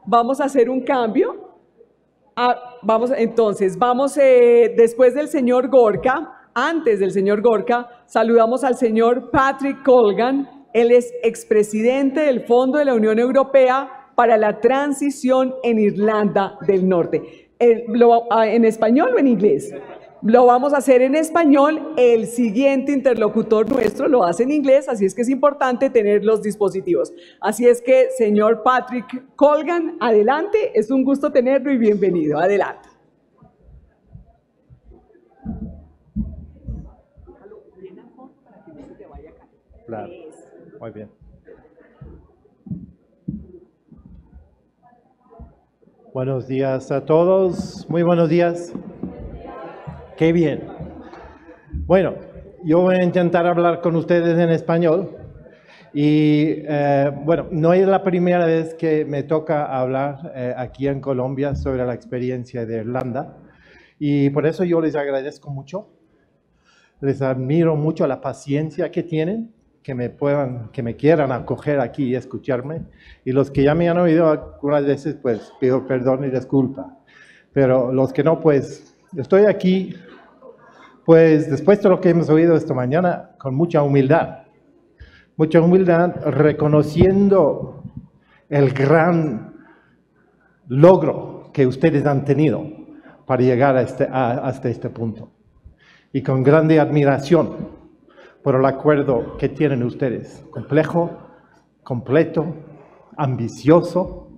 vamos a hacer un cambio. Después del señor Gorka, antes del señor Gorka, saludamos al señor Patrick Colgan. Él es expresidente del Fondo de la Unión Europea para la Transición en Irlanda del Norte. ¿En español o en inglés? Lo vamos a hacer en español. El siguiente interlocutor nuestro lo hace en inglés, así es que es importante tener los dispositivos. Así es que, señor Patrick Colgan, adelante. Es un gusto tenerlo y bienvenido. Adelante. Claro. Muy bien. Buenos días a todos. Muy buenos días. Qué bien. Bueno, yo voy a intentar hablar con ustedes en español. Y bueno, no es la primera vez que me toca hablar aquí en Colombia sobre la experiencia de Irlanda. Y por eso yo les agradezco mucho. Les admiro mucho la paciencia que tienen, que me quieran acoger aquí y escucharme. Y los que ya me han oído algunas veces, pues pido perdón y disculpa. Pero los que no, pues estoy aquí, pues después de lo que hemos oído esta mañana, con mucha humildad. Mucha humildad, reconociendo el gran logro que ustedes han tenido para llegar hasta este punto. Y con grande admiración por el acuerdo que tienen ustedes, complejo, completo, ambicioso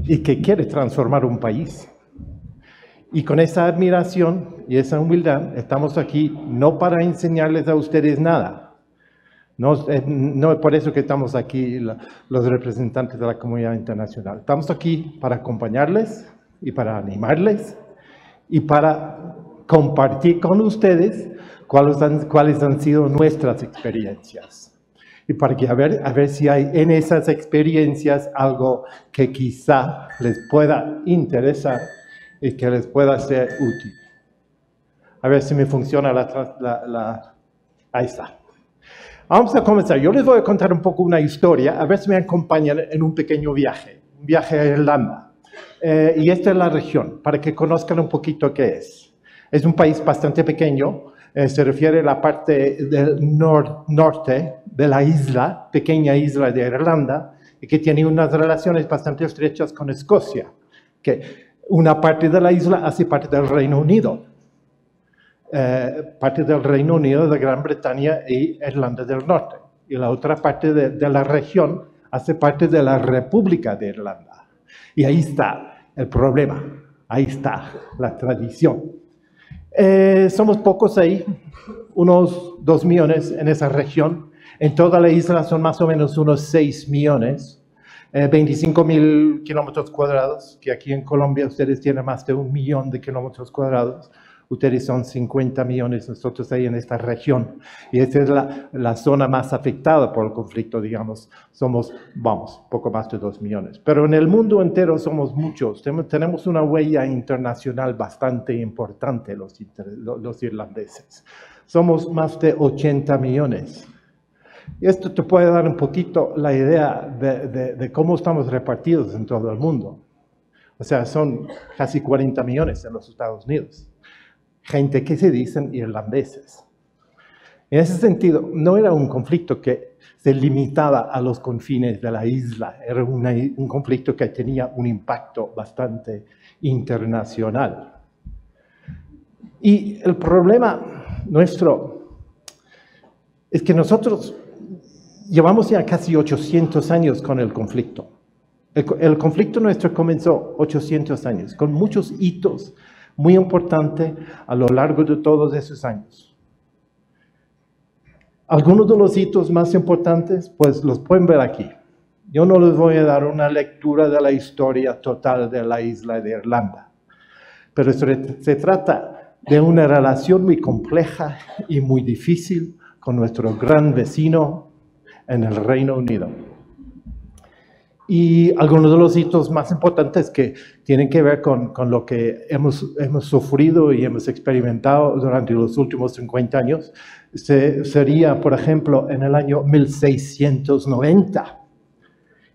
y que quiere transformar un país. Y con esa admiración y esa humildad estamos aquí no para enseñarles a ustedes nada. No es por eso que estamos aquí los representantes de la comunidad internacional. Estamos aquí para acompañarles y para animarles y para compartir con ustedes cuáles han sido nuestras experiencias. Y para que a ver si hay en esas experiencias algo que quizá les pueda interesar y que les pueda ser útil. A ver si me funciona ahí está. Vamos a comenzar. Yo les voy a contar un poco una historia, a ver si me acompañan en un pequeño viaje, un viaje a Irlanda. Y esta es la región, para que conozcan un poquito qué es. Es un país bastante pequeño, se refiere a la parte del norte de la isla, pequeña isla de Irlanda, y que tiene unas relaciones bastante estrechas con Escocia, que una parte de la isla hace parte del Reino Unido. Parte del Reino Unido, de Gran Bretaña e Irlanda del Norte. Y la otra parte de la región hace parte de la República de Irlanda. Y ahí está el problema, ahí está la tradición. Somos pocos ahí, unos 2 millones en esa región. En toda la isla son más o menos unos 6 millones. 25,000 kilómetros cuadrados, que aquí en Colombia ustedes tienen más de 1 millón de kilómetros cuadrados. Ustedes son 50 millones, nosotros ahí en esta región. Y esta es la zona más afectada por el conflicto, digamos. Somos, poco más de 2 millones. Pero en el mundo entero somos muchos. Tenemos una huella internacional bastante importante los irlandeses. Somos más de 80 millones. Y esto te puede dar un poquito la idea de cómo estamos repartidos en todo el mundo. O sea, son casi 40 millones en los Estados Unidos. Gente que se dicen irlandeses. En ese sentido, no era un conflicto que se limitaba a los confines de la isla, era un conflicto que tenía un impacto bastante internacional. Y el problema nuestro es que nosotros llevamos ya casi 800 años con el conflicto. El conflicto nuestro comenzó 800 años, con muchos hitos muy importantes a lo largo de todos esos años. Algunos de los hitos más importantes, pues los pueden ver aquí. Yo no les voy a dar una lectura de la historia total de la isla de Irlanda, pero se trata de una relación muy compleja y muy difícil con nuestro gran vecino en el Reino Unido. Y algunos de los hitos más importantes que tienen que ver con lo que hemos sufrido y hemos experimentado durante los últimos 50 años, sería, por ejemplo, en el año 1690.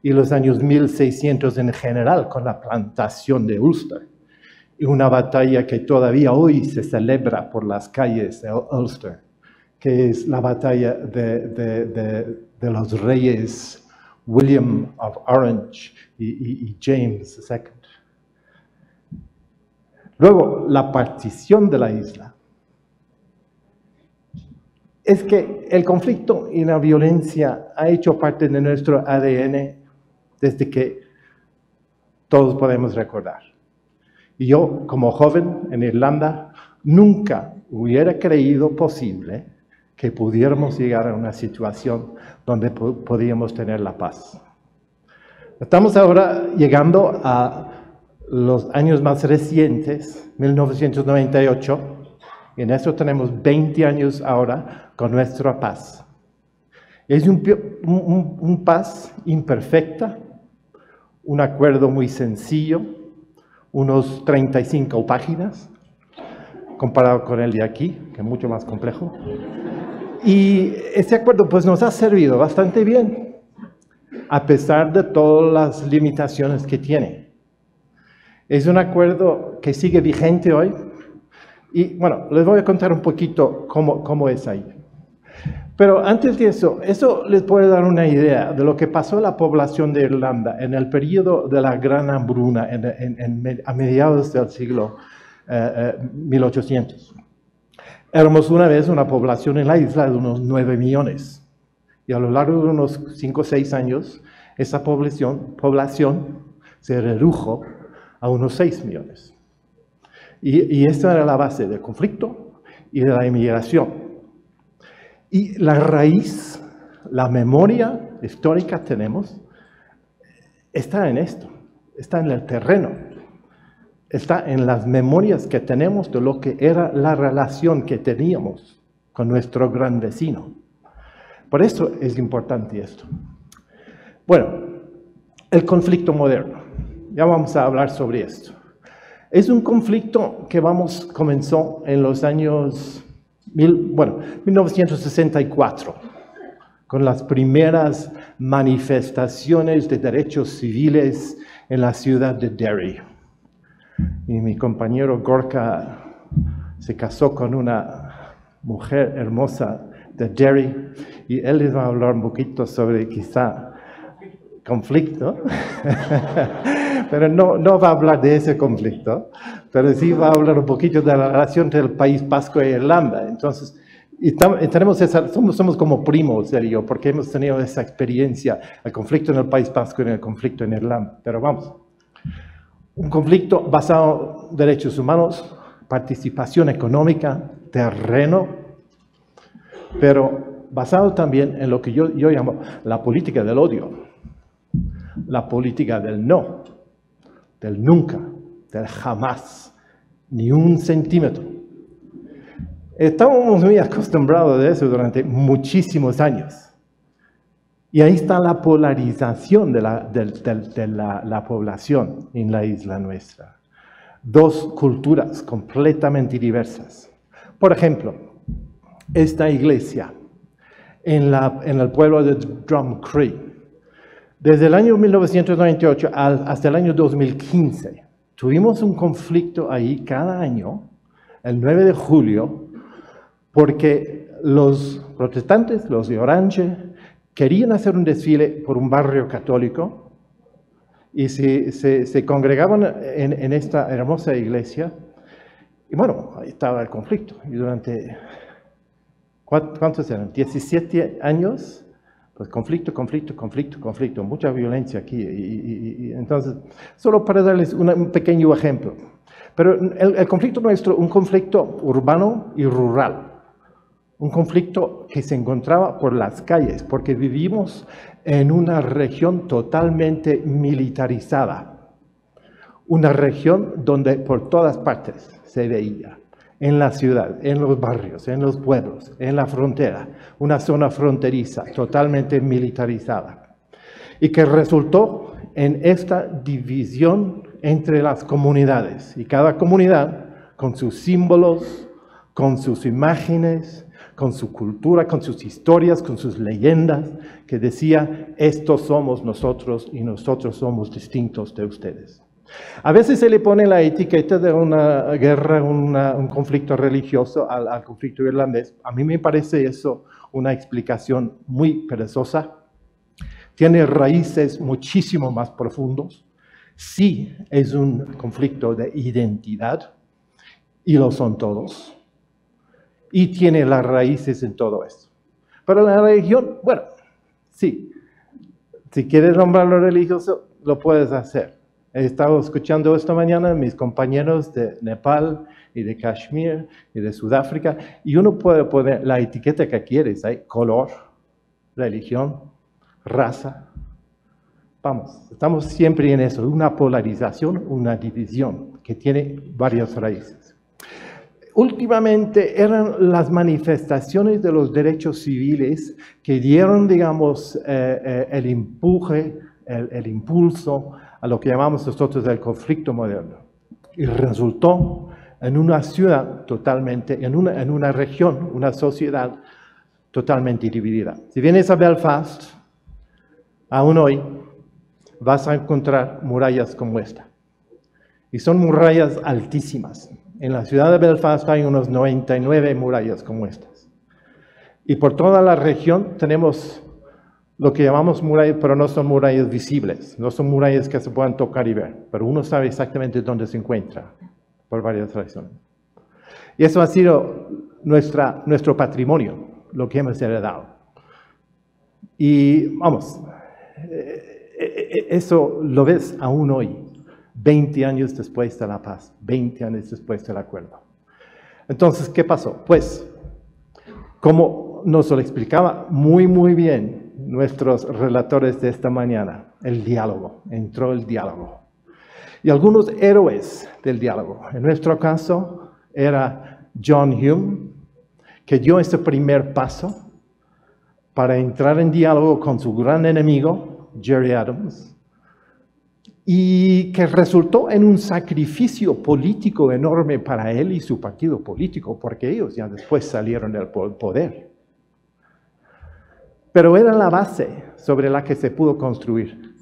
y los años 1600 en general con la plantación de Ulster. Y una batalla que todavía hoy se celebra por las calles de Ulster, que es la batalla de los reyes William of Orange y James II. Luego, la partición de la isla. Es que el conflicto y la violencia ha hecho parte de nuestro ADN desde que todos podemos recordar. Y yo, como joven en Irlanda, nunca hubiera creído posible que pudiéramos llegar a una situación donde podíamos tener la paz. Estamos ahora llegando a los años más recientes, 1998, y en eso tenemos 20 años ahora con nuestra paz. Es un paz imperfecta, un acuerdo muy sencillo, unos 35 páginas, comparado con el de aquí, que es mucho más complejo. Y este acuerdo pues nos ha servido bastante bien, a pesar de todas las limitaciones que tiene. Es un acuerdo que sigue vigente hoy. Y bueno, les voy a contar un poquito cómo es ahí. Pero antes de eso les puede dar una idea de lo que pasó a la población de Irlanda en el periodo de la Gran Hambruna a mediados del siglo 1800. Éramos una vez una población en la isla de unos 9 millones. Y a lo largo de unos 5 o 6 años, esa población se redujo a unos 6 millones. Y esta era la base del conflicto y de la inmigración. Y la raíz, la memoria histórica tenemos, está en esto, está en el terreno, está en las memorias que tenemos de lo que era la relación que teníamos con nuestro gran vecino. Por eso es importante esto. Bueno, el conflicto moderno. Ya vamos a hablar sobre esto. Es un conflicto que comenzó en los años 1964, con las primeras manifestaciones de derechos civiles en la ciudad de Derry. Y mi compañero Gorka se casó con una mujer hermosa de Derry, y él les va a hablar un poquito sobre quizá conflicto, pero no va a hablar de ese conflicto, pero sí va a hablar un poquito de la relación entre el País Vasco e Irlanda. Entonces, somos como primos, él y yo, porque hemos tenido esa experiencia, el conflicto en el País Vasco y el conflicto en Irlanda. Pero vamos, un conflicto basado en derechos humanos, participación económica, terreno, pero basado también en lo que yo llamo la política del odio, la política del no, del nunca, del jamás, ni un centímetro. Estábamos muy acostumbrados a eso durante muchísimos años. Y ahí está la polarización de la población en la isla nuestra. Dos culturas completamente diversas. Por ejemplo, esta iglesia en el pueblo de Drumcree, desde el año 1998 hasta el año 2015, tuvimos un conflicto ahí cada año, el 9 de julio, porque los protestantes, los de Orange, querían hacer un desfile por un barrio católico y se congregaban en esta hermosa iglesia. Y bueno, ahí estaba el conflicto. Y durante, ¿cuántos eran? 17 años. Pues conflicto, mucha violencia aquí. Y entonces, solo para darles un pequeño ejemplo. Pero el conflicto nuestro, un conflicto urbano y rural. Un conflicto que se encontraba por las calles, porque vivimos en una región totalmente militarizada. Una región donde por todas partes se veía. En la ciudad, en los barrios, en los pueblos, en la frontera, una zona fronteriza totalmente militarizada. Y que resultó en esta división entre las comunidades. Y cada comunidad, con sus símbolos, con sus imágenes, con su cultura, con sus historias, con sus leyendas, que decía, estos somos nosotros y nosotros somos distintos de ustedes. A veces se le pone la etiqueta de una guerra, un conflicto religioso al conflicto irlandés. A mí me parece eso una explicación muy perezosa. Tiene raíces muchísimo más profundos. Sí, es un conflicto de identidad, y lo son todos. Y tiene las raíces en todo esto. Pero la religión, bueno, sí. Si quieres nombrarlo religioso, lo puedes hacer. He estado escuchando esta mañana a mis compañeros de Nepal y de Kashmir y de Sudáfrica, y uno puede poner la etiqueta que quieres, ¿eh? Color, religión, raza. Vamos, estamos siempre en eso, una polarización, una división que tiene varias raíces. Últimamente eran las manifestaciones de los derechos civiles que dieron, digamos, el empuje, el impulso a lo que llamamos nosotros el conflicto moderno. Y resultó en una ciudad totalmente, en una región, una sociedad totalmente dividida. Si vienes a Belfast, aún hoy, vas a encontrar murallas como esta. Y son murallas altísimas. En la ciudad de Belfast hay unos 99 murallas como estas. Y por toda la región tenemos lo que llamamos murallas, pero no son murallas visibles, no son murallas que se puedan tocar y ver, pero uno sabe exactamente dónde se encuentra, por varias razones. Y eso ha sido nuestro patrimonio, lo que hemos heredado. Y vamos, eso lo ves aún hoy, 20 años después de la paz, 20 años después del acuerdo. Entonces, ¿qué pasó? Pues, como nos lo explicaba muy bien nuestros relatores de esta mañana, el diálogo, entró el diálogo. Y algunos héroes del diálogo, en nuestro caso era John Hume, que dio ese primer paso para entrar en diálogo con su gran enemigo, Gerry Adams, y que resultó en un sacrificio político enorme para él y su partido político, porque ellos ya después salieron del poder. Pero era la base sobre la que se pudo construir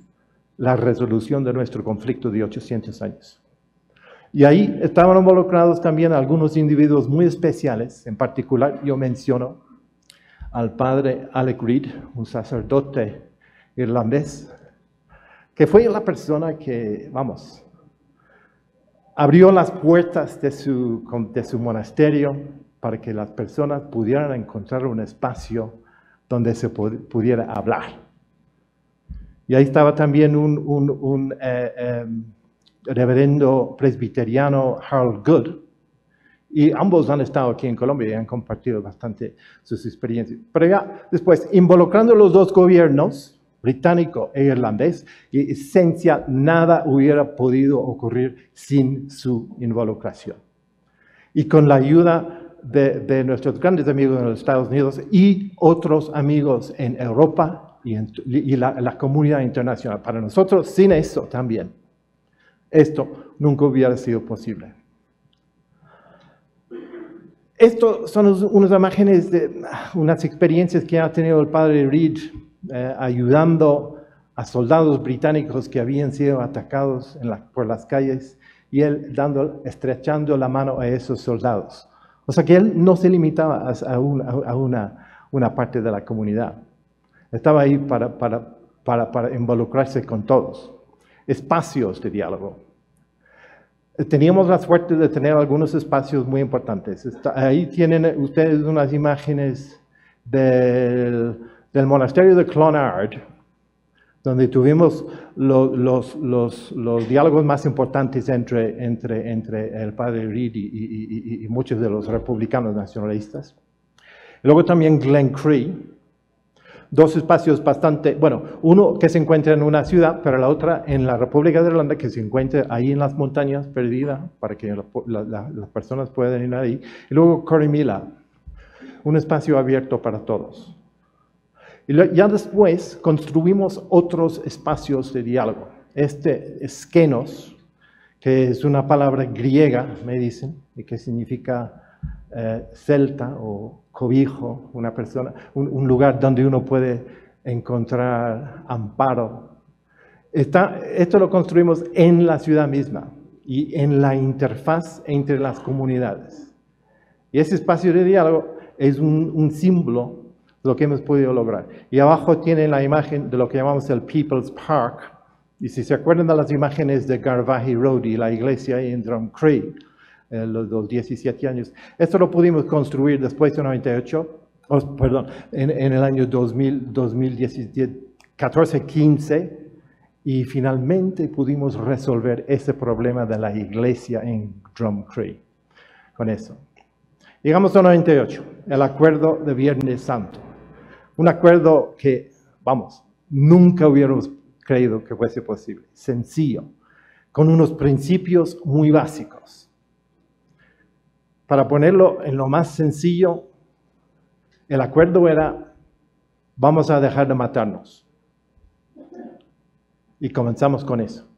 la resolución de nuestro conflicto de 800 años. Y ahí estaban involucrados también algunos individuos muy especiales, en particular yo menciono al padre Alec Reid, un sacerdote irlandés, que fue la persona que, vamos, abrió las puertas de su monasterio para que las personas pudieran encontrar un espacio donde se pudiera hablar. Y ahí estaba también un reverendo presbiteriano, Harold Good, y ambos han estado aquí en Colombia y han compartido bastante sus experiencias. Pero ya después, involucrando los dos gobiernos, británico e irlandés, y en esencia nada hubiera podido ocurrir sin su involucración. Y con la ayuda de nuestros grandes amigos en los Estados Unidos y otros amigos en Europa y la comunidad internacional. Para nosotros, sin eso también, esto nunca hubiera sido posible. Estos son unas imágenes de unas experiencias que ha tenido el padre Reid ayudando a soldados británicos que habían sido atacados por las calles y él estrechando la mano a esos soldados. O sea que él no se limitaba a una parte de la comunidad. Estaba ahí para involucrarse con todos. Espacios de diálogo. Teníamos la suerte de tener algunos espacios muy importantes. Ahí tienen ustedes unas imágenes del monasterio de Clonard, donde tuvimos los diálogos más importantes entre el padre Reid y muchos de los republicanos nacionalistas. Luego también Glen Cree, dos espacios bastante, bueno, uno que se encuentra en una ciudad, pero la otra en la República de Irlanda, que se encuentra ahí en las montañas, perdida, para que las personas puedan ir ahí. Y luego Corrymeela, un espacio abierto para todos. Y ya después construimos otros espacios de diálogo. Skenos, que es una palabra griega, me dicen, y que significa celta o cobijo, una persona, un lugar donde uno puede encontrar amparo. Esto lo construimos en la ciudad misma y en la interfaz entre las comunidades. Y ese espacio de diálogo es un símbolo de lo que hemos podido lograr. Y abajo tienen la imagen de lo que llamamos el People's Park. Y si se acuerdan de las imágenes de Garvaghey Road y la iglesia en Drumcree, los 17 años, esto lo pudimos construir después de 98, en el año 2014-15, y finalmente pudimos resolver ese problema de la iglesia en Drumcree con eso. Llegamos a 98, el acuerdo de Viernes Santo. Un acuerdo que, vamos, nunca hubiéramos creído que fuese posible. Sencillo, con unos principios muy básicos. Para ponerlo en lo más sencillo, el acuerdo era, vamos a dejar de matarnos. Y comenzamos con eso.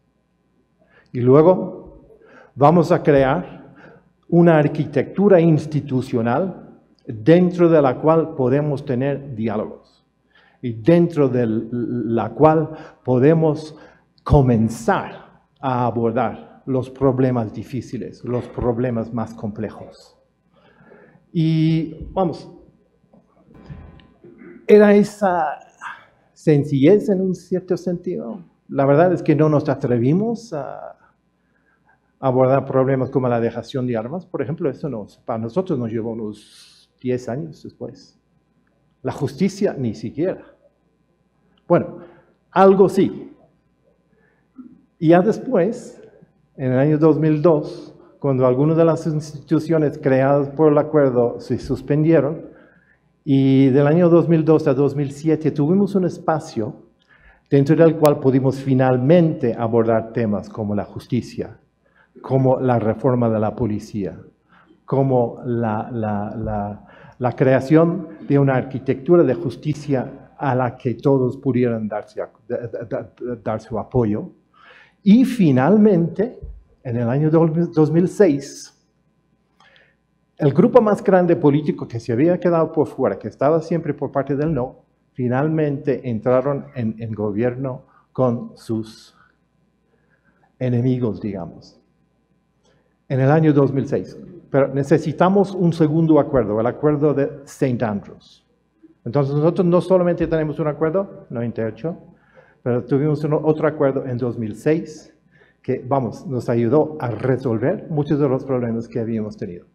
Y luego vamos a crear una arquitectura institucional dentro de la cual podemos tener diálogos y dentro de la cual podemos comenzar a abordar los problemas difíciles, los problemas más complejos. Y vamos, era esa sencillez en un cierto sentido. La verdad es que no nos atrevimos a abordar problemas como la dejación de armas. Por ejemplo, eso para nosotros nos llevó unos 10 años después. La justicia ni siquiera. Bueno, algo sí. Y ya después, en el año 2002, cuando algunas de las instituciones creadas por el acuerdo se suspendieron, y del año 2002 a 2007 tuvimos un espacio dentro del cual pudimos finalmente abordar temas como la justicia, como la reforma de la policía, como la creación de una arquitectura de justicia a la que todos pudieran dar su apoyo. Y finalmente, en el año 2006, el grupo más grande político que se había quedado por fuera, que estaba siempre por parte del no, finalmente entraron en gobierno con sus enemigos, digamos, en el año 2006. Pero necesitamos un segundo acuerdo, el acuerdo de St. Andrews. Entonces nosotros no solamente tenemos un acuerdo, 98, pero tuvimos otro acuerdo en 2006 que, vamos, nos ayudó a resolver muchos de los problemas que habíamos tenido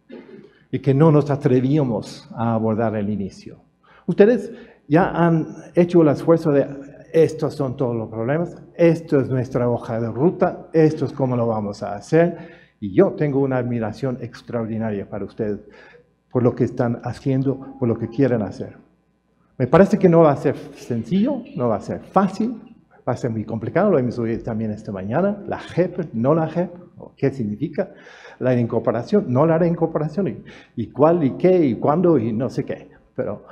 y que no nos atrevíamos a abordar al inicio. Ustedes ya han hecho el esfuerzo de, estos son todos los problemas, esto es nuestra hoja de ruta, esto es cómo lo vamos a hacer, y yo tengo una admiración extraordinaria para ustedes por lo que están haciendo, por lo que quieren hacer. Me parece que no va a ser sencillo, no va a ser fácil, va a ser muy complicado, lo hemos oído también esta mañana, la JEP, no la JEP, ¿qué significa? La reincorporación, no la reincorporación, y cuál, y qué, y cuándo, y no sé qué, pero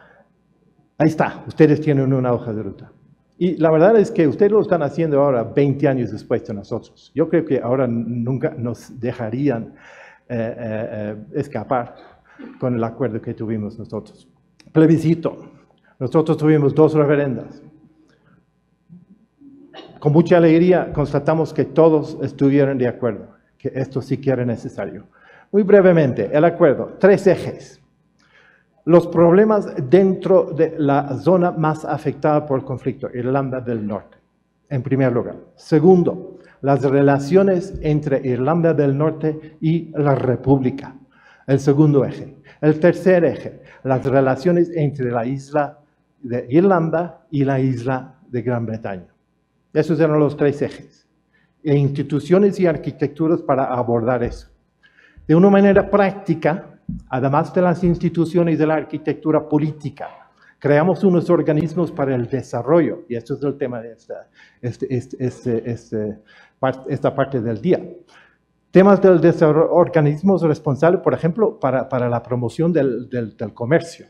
ahí está, ustedes tienen una hoja de ruta. Y la verdad es que ustedes lo están haciendo ahora 20 años después de nosotros. Yo creo que ahora nunca nos dejarían escapar con el acuerdo que tuvimos nosotros. Plebiscito. Nosotros tuvimos 2 referendas. Con mucha alegría constatamos que todos estuvieron de acuerdo, que esto sí que era necesario. Muy brevemente, el acuerdo, 3 ejes. Los problemas dentro de la zona más afectada por el conflicto, Irlanda del Norte, en primer lugar. Segundo, las relaciones entre Irlanda del Norte y la República, el segundo eje. El tercer eje, las relaciones entre la isla de Irlanda y la isla de Gran Bretaña. Esos eran los 3 ejes. E instituciones y arquitecturas para abordar eso. De una manera práctica, además de las instituciones y de la arquitectura política, creamos unos organismos para el desarrollo, y esto es el tema de esta parte del día. Temas del desarrollo, organismos responsables, por ejemplo, para la promoción del comercio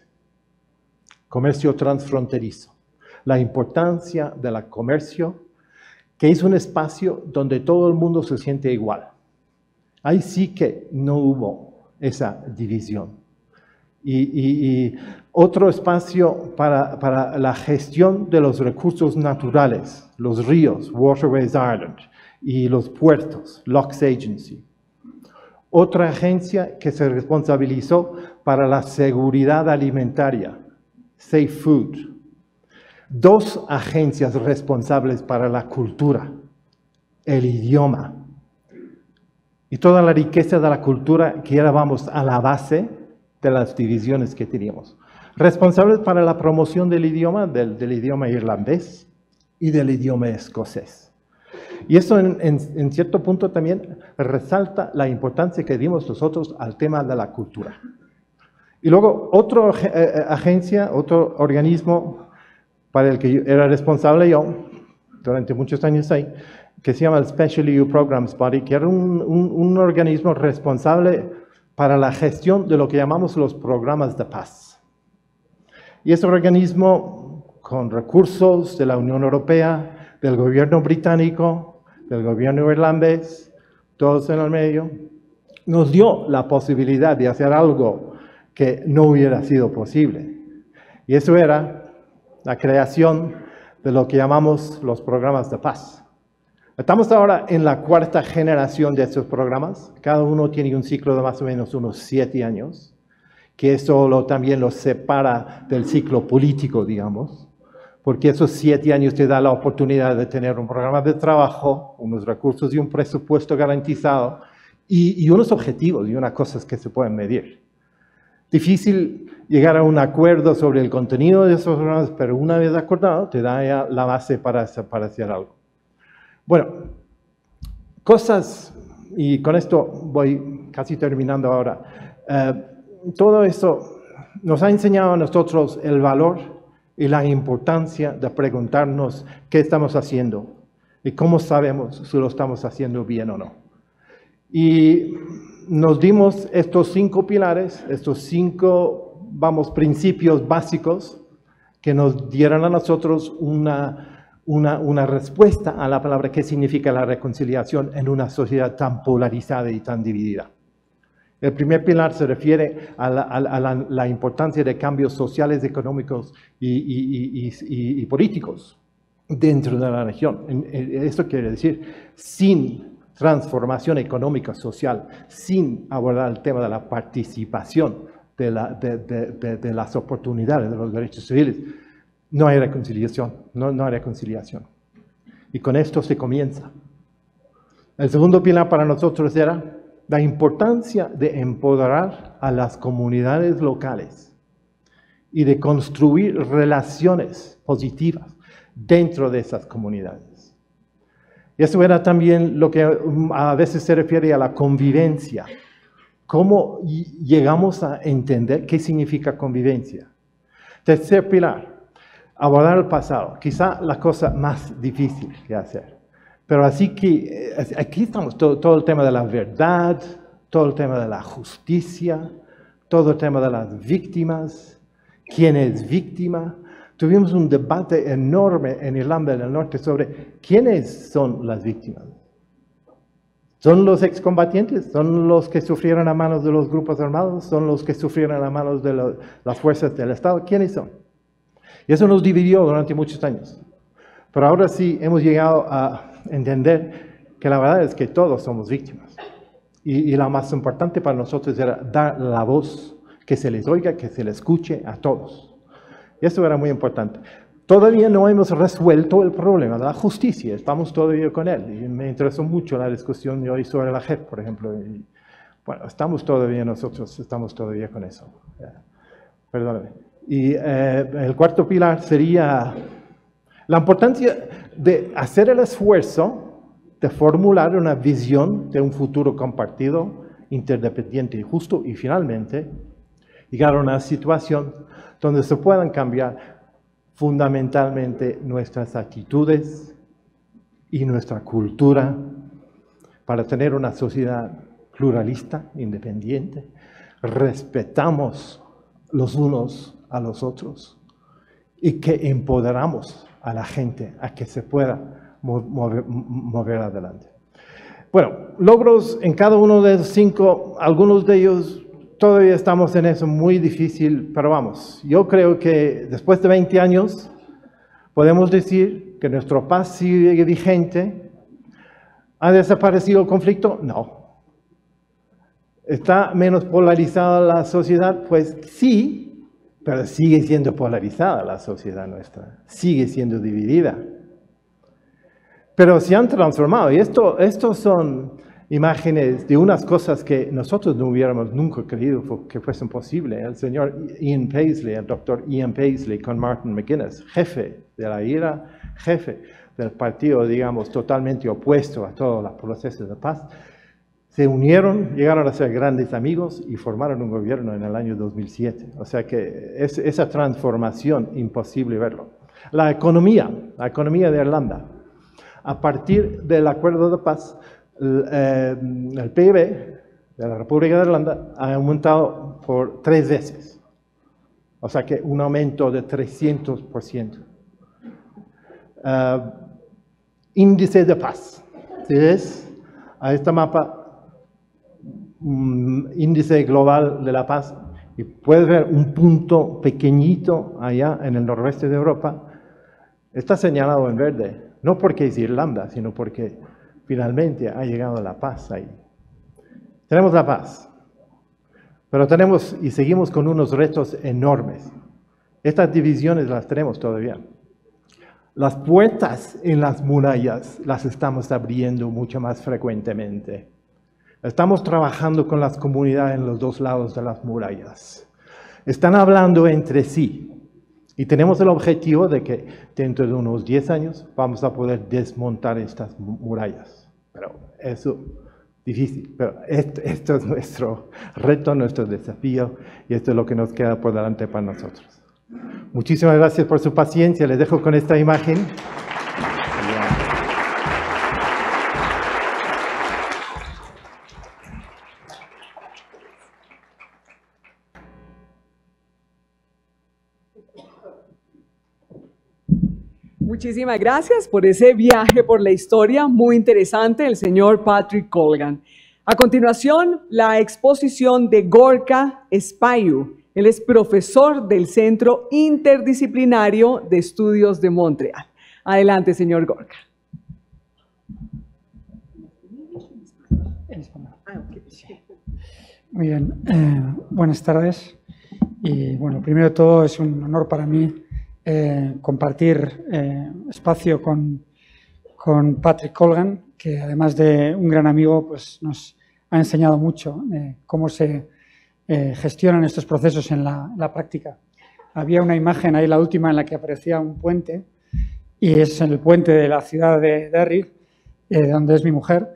transfronterizo. La importancia del comercio, que es un espacio donde todo el mundo se siente igual. Ahí sí que no hubo esa división. y otro espacio para la gestión de los recursos naturales, los ríos, Waterways Ireland, y los puertos, Lochs Agency. Otra agencia que se responsabilizó para la seguridad alimentaria, Safe Food. 2 agencias responsables para la cultura, el idioma. Y toda la riqueza de la cultura que llevábamos a la base de las divisiones que teníamos. Responsables para la promoción del idioma irlandés y del idioma escocés. Y eso en cierto punto también resalta la importancia que dimos nosotros al tema de la cultura. Y luego otra agencia, otro organismo para el que era responsable yo durante muchos años ahí, que se llama el Special EU Programs Body, que era un organismo responsable para la gestión de lo que llamamos los programas de paz. Y ese organismo, con recursos de la Unión Europea, del gobierno británico, del gobierno irlandés, todos en el medio, nos dio la posibilidad de hacer algo que no hubiera sido posible. Y eso era la creación de lo que llamamos los programas de paz. Estamos ahora en la 4ª generación de estos programas. Cada uno tiene un ciclo de más o menos unos 7 años, que eso también los separa del ciclo político, digamos, porque esos 7 años te da la oportunidad de tener un programa de trabajo, unos recursos y un presupuesto garantizado, y unos objetivos y unas cosas que se pueden medir. Difícil llegar a un acuerdo sobre el contenido de esos programas, pero una vez acordado, te da ya la base para hacer algo. Bueno, cosas, y con esto voy casi terminando ahora. Todo eso nos ha enseñado a nosotros el valor y la importancia de preguntarnos qué estamos haciendo y cómo sabemos si lo estamos haciendo bien o no. Y nos dimos estos 5 pilares, estos 5, principios básicos que nos dieran a nosotros una respuesta a la palabra qué significa la reconciliación en una sociedad tan polarizada y tan dividida. El primer pilar se refiere a la importancia de cambios sociales, económicos y políticos dentro de la región. Esto quiere decir, sin transformación económica social, sin abordar el tema de la participación de las oportunidades de los derechos civiles, no hay reconciliación, no hay reconciliación. Y con esto se comienza. El segundo pilar para nosotros era la importancia de empoderar a las comunidades locales y de construir relaciones positivas dentro de esas comunidades. Y eso era también lo que a veces se refiere a la convivencia. ¿Cómo llegamos a entender qué significa convivencia? Tercer pilar, abordar el pasado. Quizá la cosa más difícil que hacer. Pero así que aquí estamos, todo el tema de la verdad, todo el tema de la justicia, todo el tema de las víctimas, quién es víctima. Tuvimos un debate enorme en Irlanda del Norte sobre quiénes son las víctimas. ¿Son los excombatientes? ¿Son los que sufrieron a manos de los grupos armados? ¿Son los que sufrieron a manos de las fuerzas del Estado? ¿Quiénes son? Y eso nos dividió durante muchos años. Pero ahora sí hemos llegado a entender que la verdad es que todos somos víctimas. Y lo más importante para nosotros era dar la voz, que se les oiga, que se les escuche a todos. Y eso era muy importante. Todavía no hemos resuelto el problema de la justicia, estamos todavía con él. Y me interesó mucho la discusión de hoy sobre la JEP, por ejemplo. Y, bueno, estamos todavía con eso. Perdóname. Y el cuarto pilar sería la importancia de hacer el esfuerzo de formular una visión de un futuro compartido, interdependiente y justo, y finalmente llegar a una situación donde se puedan cambiar fundamentalmente nuestras actitudes y nuestra cultura para tener una sociedad pluralista, independiente. Respetamos los unos a los otros y que empoderamos a la gente a que se pueda mover adelante. Bueno, logros en cada uno de los 5, algunos de ellos todavía estamos en eso muy difícil, pero vamos, yo creo que después de 20 años podemos decir que nuestra paz sigue vigente. ¿Ha desaparecido el conflicto? No. ¿Está menos polarizada la sociedad? Pues sí, pero sigue siendo polarizada la sociedad nuestra, sigue siendo dividida. Pero se han transformado, y estos son imágenes de unas cosas que nosotros no hubiéramos nunca creído que fuesen posibles. El señor Ian Paisley, el doctor Ian Paisley con Martin McGuinness, jefe de la IRA, jefe del partido, digamos, totalmente opuesto a todos los procesos de paz, se unieron, llegaron a ser grandes amigos y formaron un gobierno en el año 2007. O sea que esa transformación, imposible verlo. La economía de Irlanda. A partir del acuerdo de paz, el PIB de la República de Irlanda ha aumentado por 3 veces. O sea que un aumento de 300%. Índice de paz. ¿Sí ves? A este mapa, índice global de la paz, y puedes ver un punto pequeñito allá en el noroeste de Europa, está señalado en verde, no porque es Irlanda, sino porque finalmente ha llegado la paz ahí. Tenemos la paz, pero tenemos y seguimos con unos retos enormes. Estas divisiones las tenemos todavía. Las puertas en las murallas las estamos abriendo mucho más frecuentemente. Estamos trabajando con las comunidades en los dos lados de las murallas. Están hablando entre sí. Y tenemos el objetivo de que dentro de unos 10 años vamos a poder desmontar estas murallas. Pero eso es difícil. Pero esto es nuestro reto, nuestro desafío, y esto es lo que nos queda por delante para nosotros. Muchísimas gracias por su paciencia. Les dejo con esta imagen. Muchísimas gracias por ese viaje por la historia muy interesante del señor Patrick Colgan. A continuación, la exposición de Gorka Espayu. Él es profesor del Centro Interdisciplinario de Estudios de Montreal. Adelante, señor Gorka. Muy bien, buenas tardes. Y bueno, primero de todo es un honor para mí compartir espacio con Patrick Colgan, que además de un gran amigo, pues nos ha enseñado mucho cómo se gestionan estos procesos en la práctica. Había una imagen ahí, la última, en la que aparecía un puente, y es el puente de la ciudad de Derry, donde es mi mujer,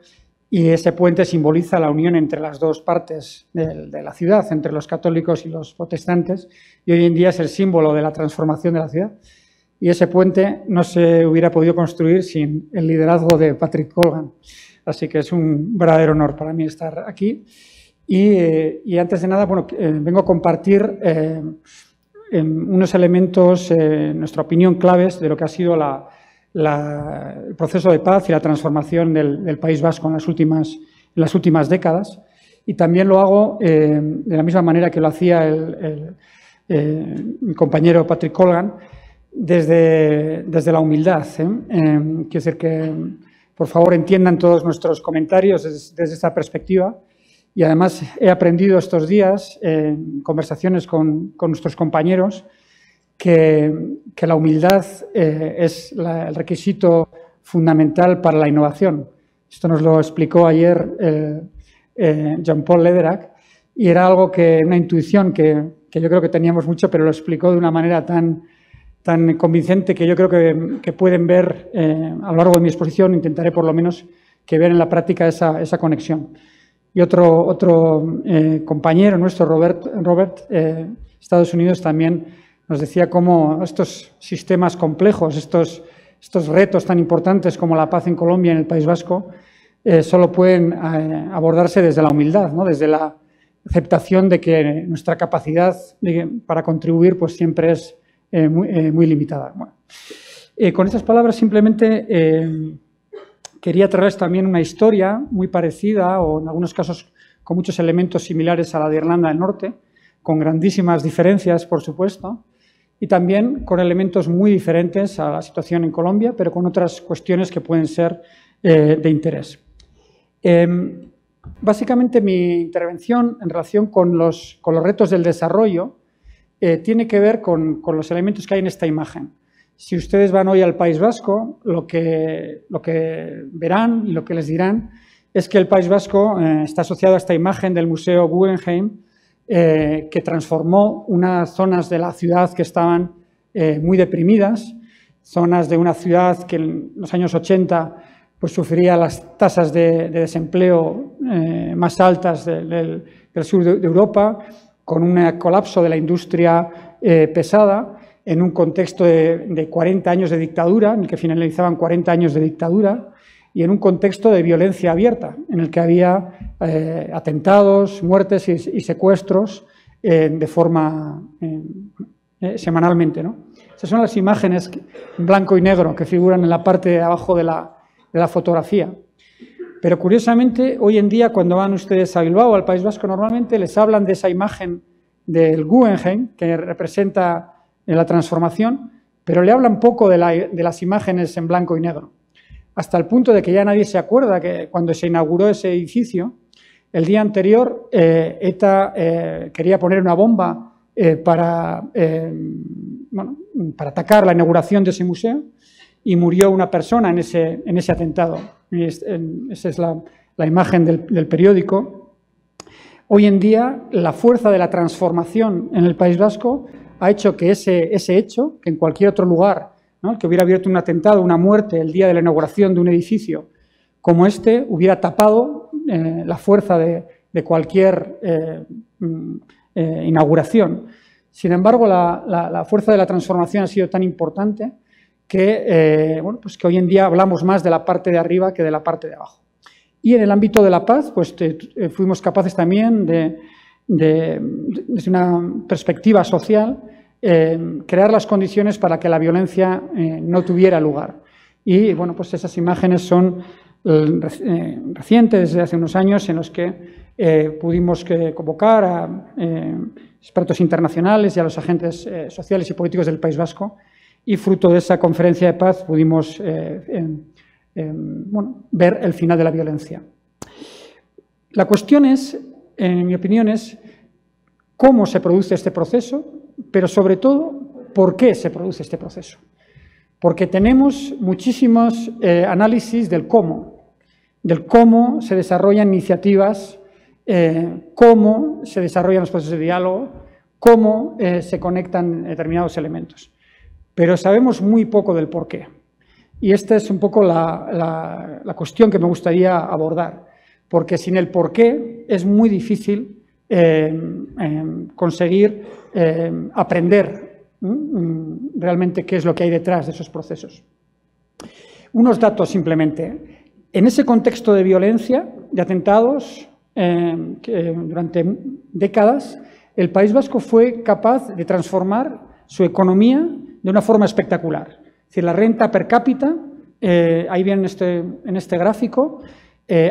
y ese puente simboliza la unión entre las dos partes de la ciudad, entre los católicos y los protestantes, y hoy en día es el símbolo de la transformación de la ciudad. Y ese puente no se hubiera podido construir sin el liderazgo de Patrick Colgan. Así que es un verdadero honor para mí estar aquí. Y antes de nada, bueno, vengo a compartir unos elementos, en nuestra opinión, claves de lo que ha sido el proceso de paz y la transformación del País Vasco en las últimas décadas. Y también lo hago de la misma manera que lo hacía mi compañero Patrick Colgan, desde la humildad. Quiero decir que, por favor, entiendan todos nuestros comentarios desde esta perspectiva. Y además he aprendido estos días, en conversaciones con nuestros compañeros, que la humildad es el requisito fundamental para la innovación. Esto nos lo explicó ayer Jean-Paul Lederac, y era algo una intuición que yo creo que teníamos mucho, pero lo explicó de una manera tan convincente que yo creo que pueden ver a lo largo de mi exposición. Intentaré por lo menos que vean en la práctica esa conexión. Y otro compañero nuestro, Robert, Estados Unidos, también nos decía cómo estos sistemas complejos, estos retos tan importantes como la paz en Colombia y en el País Vasco, solo pueden abordarse desde la humildad, ¿no? Desde la aceptación de que nuestra capacidad para contribuir pues siempre es muy limitada. Bueno, con estas palabras simplemente quería traerles también una historia muy parecida, o en algunos casos con muchos elementos similares a la de Irlanda del Norte, con grandísimas diferencias, por supuesto, y también con elementos muy diferentes a la situación en Colombia, pero con otras cuestiones que pueden ser de interés. Básicamente, mi intervención en relación con los retos del desarrollo tiene que ver con los elementos que hay en esta imagen. Si ustedes van hoy al País Vasco, lo que verán y lo que les dirán es que el País Vasco está asociado a esta imagen del Museo Guggenheim, que transformó unas zonas de la ciudad que estaban muy deprimidas, zonas de una ciudad que en los años 80 pues, sufría las tasas de desempleo más altas del sur de Europa, con un colapso de la industria pesada, en un contexto de 40 años de dictadura, en el que finalizaban 40 años de dictadura, y en un contexto de violencia abierta, en el que había atentados, muertes y secuestros de forma semanalmente, ¿no? Esas son las imágenes en blanco y negro que figuran en la parte de abajo de la fotografía. Pero curiosamente, hoy en día, cuando van ustedes a Bilbao, al País Vasco, normalmente les hablan de esa imagen del Guggenheim, que representa la transformación, pero le hablan poco de las imágenes en blanco y negro. Hasta el punto de que ya nadie se acuerda que cuando se inauguró ese edificio, el día anterior ETA quería poner una bomba para atacar la inauguración de ese museo, y murió una persona en ese atentado. Esa es la imagen del periódico. Hoy en día, la fuerza de la transformación en el País Vasco ha hecho que ese hecho, que en cualquier otro lugar, ¿no?, que hubiera abierto un atentado, una muerte el día de la inauguración de un edificio como este, hubiera tapado la fuerza de cualquier inauguración. Sin embargo, la fuerza de la transformación ha sido tan importante que, pues que hoy en día hablamos más de la parte de arriba que de la parte de abajo. Y en el ámbito de la paz, pues fuimos capaces también desde una perspectiva social, crear las condiciones para que la violencia no tuviera lugar. Y bueno, pues esas imágenes son recientes, desde hace unos años, en los que pudimos convocar a expertos internacionales y a los agentes sociales y políticos del País Vasco, y fruto de esa conferencia de paz pudimos ver el final de la violencia. La cuestión es, en mi opinión, es cómo se produce este proceso, pero sobre todo, ¿por qué se produce este proceso? Porque tenemos muchísimos análisis del cómo se desarrollan iniciativas, cómo se desarrollan los procesos de diálogo, cómo se conectan determinados elementos. Pero sabemos muy poco del por qué. Y esta es un poco la cuestión que me gustaría abordar, porque sin el por qué es muy difícil conseguir aprender realmente qué es lo que hay detrás de esos procesos. Unos datos simplemente. En ese contexto de violencia, de atentados, que durante décadas, el País Vasco fue capaz de transformar su economía de una forma espectacular. Es decir, la renta per cápita, ahí viene en este gráfico,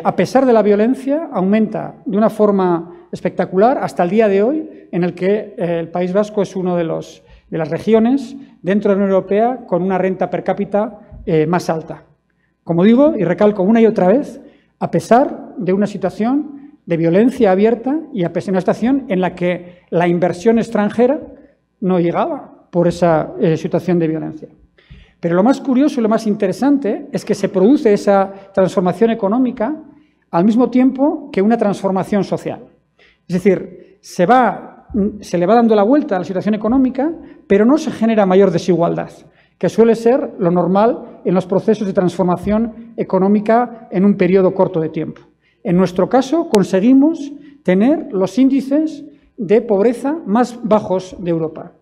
a pesar de la violencia, aumenta de una forma espectacular hasta el día de hoy, en el que el País Vasco es una de las regiones dentro de la Unión Europea con una renta per cápita más alta. Como digo y recalco una y otra vez, a pesar de una situación de violencia abierta y a pesar de una situación en la que la inversión extranjera no llegaba por esa situación de violencia. Pero lo más curioso y lo más interesante es que se produce esa transformación económica al mismo tiempo que una transformación social. Es decir, se le va dando la vuelta a la situación económica, pero no se genera mayor desigualdad, que suele ser lo normal en los procesos de transformación económica en un periodo corto de tiempo. En nuestro caso, conseguimos tener los índices de pobreza más bajos de Europa.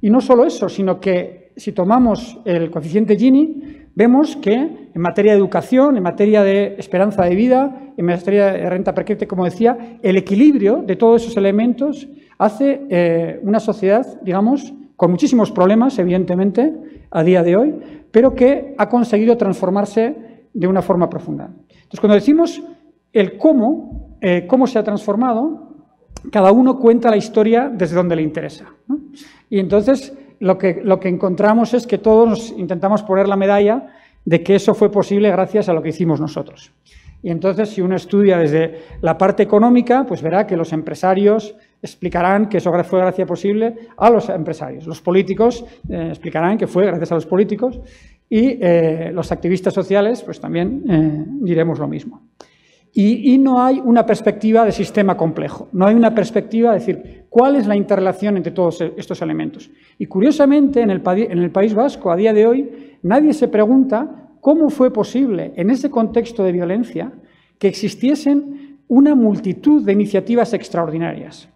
Y no solo eso, sino que si tomamos el coeficiente Gini, vemos que en materia de educación, en materia de esperanza de vida, en materia de renta per cápita, como decía, el equilibrio de todos esos elementos hace una sociedad, digamos, con muchísimos problemas, evidentemente, a día de hoy, pero que ha conseguido transformarse de una forma profunda. Entonces, cuando decimos el cómo se ha transformado, cada uno cuenta la historia desde donde le interesa, ¿no? Y entonces lo que encontramos es que todos nos intentamos poner la medalla de que eso fue posible gracias a lo que hicimos nosotros. Y entonces, si uno estudia desde la parte económica, pues verá que los empresarios explicarán que eso fue gracias posible a los empresarios. Los políticos explicarán que fue gracias a los políticos y los activistas sociales, pues también diremos lo mismo. Y no hay una perspectiva de sistema complejo, no hay una perspectiva de decir cuál es la interrelación entre todos estos elementos. Y curiosamente, en el País Vasco, a día de hoy, nadie se pregunta cómo fue posible, en ese contexto de violencia, que existiesen una multitud de iniciativas extraordinarias.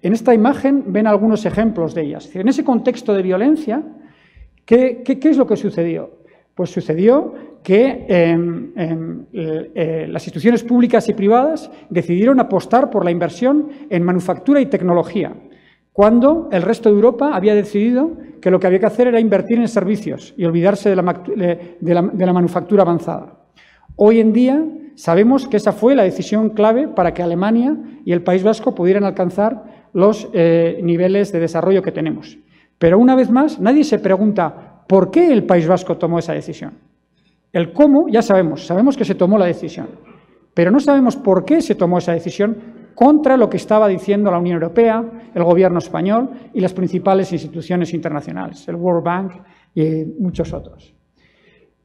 En esta imagen ven algunos ejemplos de ellas. En ese contexto de violencia, ¿qué es lo que sucedió? Pues sucedió que las instituciones públicas y privadas decidieron apostar por la inversión en manufactura y tecnología, cuando el resto de Europa había decidido que lo que había que hacer era invertir en servicios y olvidarse de la manufactura avanzada. Hoy en día sabemos que esa fue la decisión clave para que Alemania y el País Vasco pudieran alcanzar los niveles de desarrollo que tenemos. Pero una vez más, nadie se pregunta ¿por qué el País Vasco tomó esa decisión? El cómo ya sabemos que se tomó la decisión, pero no sabemos por qué se tomó esa decisión contra lo que estaba diciendo la Unión Europea, el gobierno español y las principales instituciones internacionales, el World Bank y muchos otros.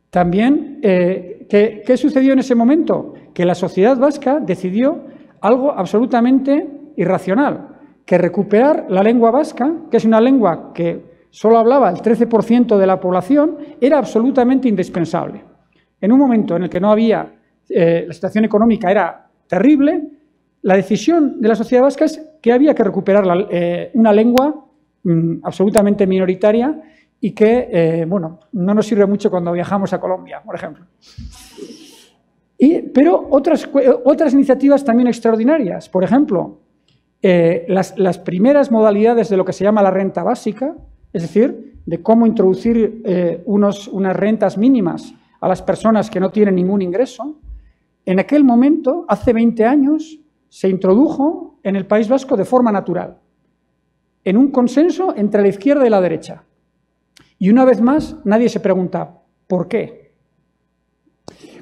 También, ¿qué sucedió en ese momento? Que la sociedad vasca decidió algo absolutamente irracional, que recuperar la lengua vasca, que es una lengua que solo hablaba el 13% de la población, era absolutamente indispensable. En un momento en el que no había, la situación económica era terrible, la decisión de la sociedad vasca es que había que recuperar una lengua absolutamente minoritaria y que, bueno, no nos sirve mucho cuando viajamos a Colombia, por ejemplo. Pero otras iniciativas también extraordinarias, por ejemplo, las primeras modalidades de lo que se llama la renta básica, es decir, de cómo introducir unas rentas mínimas a las personas que no tienen ningún ingreso, en aquel momento, hace 20 años, se introdujo en el País Vasco de forma natural, en un consenso entre la izquierda y la derecha. Y una vez más, nadie se pregunta, ¿por qué?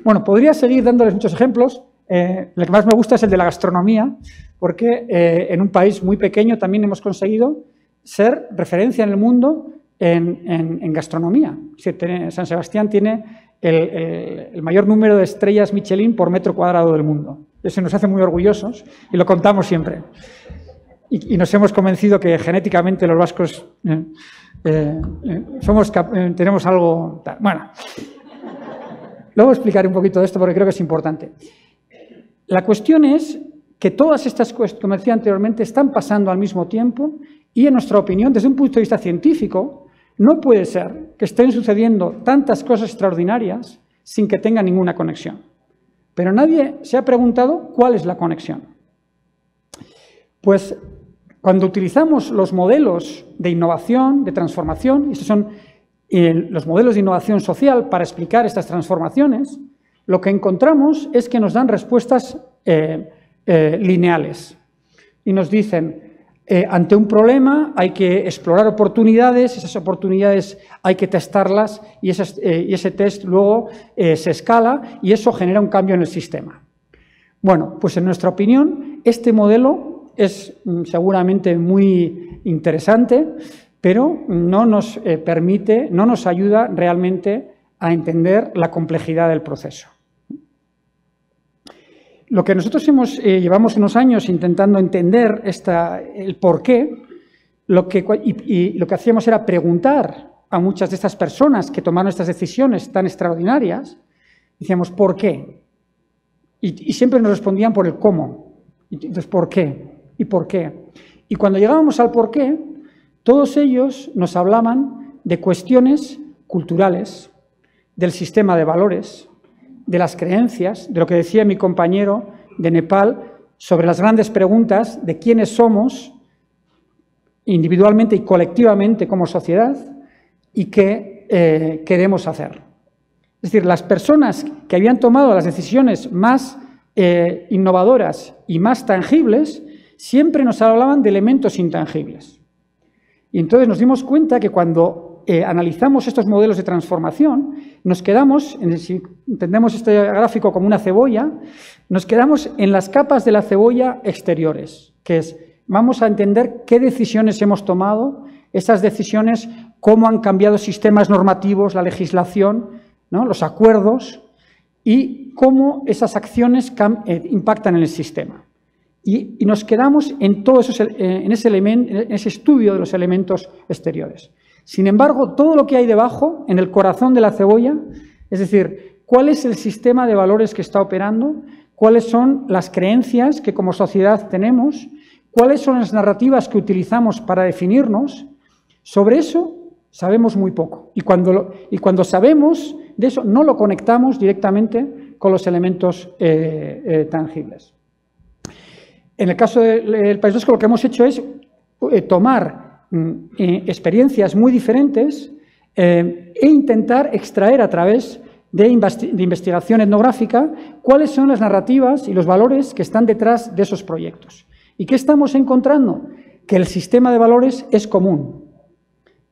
Bueno, podría seguir dándoles muchos ejemplos. El que más me gusta es el de la gastronomía, porque en un país muy pequeño también hemos conseguido ser referencia en el mundo en gastronomía. San Sebastián tiene el mayor número de estrellas Michelin por metro cuadrado del mundo. Eso nos hace muy orgullosos y lo contamos siempre. Y nos hemos convencido que genéticamente los vascos tenemos algo... Bueno, luego explicaré un poquito de esto porque creo que es importante. La cuestión es que todas estas cosas, como decía anteriormente, están pasando al mismo tiempo y, en nuestra opinión, desde un punto de vista científico, no puede ser que estén sucediendo tantas cosas extraordinarias sin que tengan ninguna conexión. Pero nadie se ha preguntado cuál es la conexión. Pues cuando utilizamos los modelos de innovación, de transformación, estos son los modelos de innovación social para explicar estas transformaciones, lo que encontramos es que nos dan respuestas lineales y nos dicen, ante un problema hay que explorar oportunidades, esas oportunidades hay que testarlas y ese test luego se escala y eso genera un cambio en el sistema. Bueno, pues en nuestra opinión este modelo es seguramente muy interesante, pero no nos permite, no nos ayuda realmente a entender la complejidad del proceso. Lo que nosotros llevamos unos años intentando entender el porqué, lo que hacíamos era preguntar a muchas de estas personas que tomaron estas decisiones tan extraordinarias, decíamos, ¿por qué? Y siempre nos respondían por el cómo. Entonces, ¿por qué? ¿Y por qué? Y cuando llegábamos al por qué, todos ellos nos hablaban de cuestiones culturales, del sistema de valores, de las creencias, de lo que decía mi compañero de Nepal sobre las grandes preguntas de quiénes somos individualmente y colectivamente como sociedad y qué queremos hacer. Es decir, las personas que habían tomado las decisiones más innovadoras y más tangibles siempre nos hablaban de elementos intangibles. Y entonces nos dimos cuenta que cuando analizamos estos modelos de transformación, nos quedamos, si entendemos este gráfico como una cebolla, nos quedamos en las capas de la cebolla exteriores, que es, vamos a entender qué decisiones hemos tomado, esas decisiones, cómo han cambiado sistemas normativos, la legislación, ¿no?, los acuerdos, y cómo esas acciones impactan en el sistema. Y nos quedamos en ese estudio de los elementos exteriores. Sin embargo, todo lo que hay debajo, en el corazón de la cebolla, es decir, cuál es el sistema de valores que está operando, cuáles son las creencias que como sociedad tenemos, cuáles son las narrativas que utilizamos para definirnos, sobre eso sabemos muy poco. Y cuando sabemos de eso, no lo conectamos directamente con los elementos tangibles. En el caso del País Vasco, lo que hemos hecho es tomar experiencias muy diferentes e intentar extraer a través de investigación etnográfica cuáles son las narrativas y los valores que están detrás de esos proyectos. ¿Y qué estamos encontrando? Que el sistema de valores es común.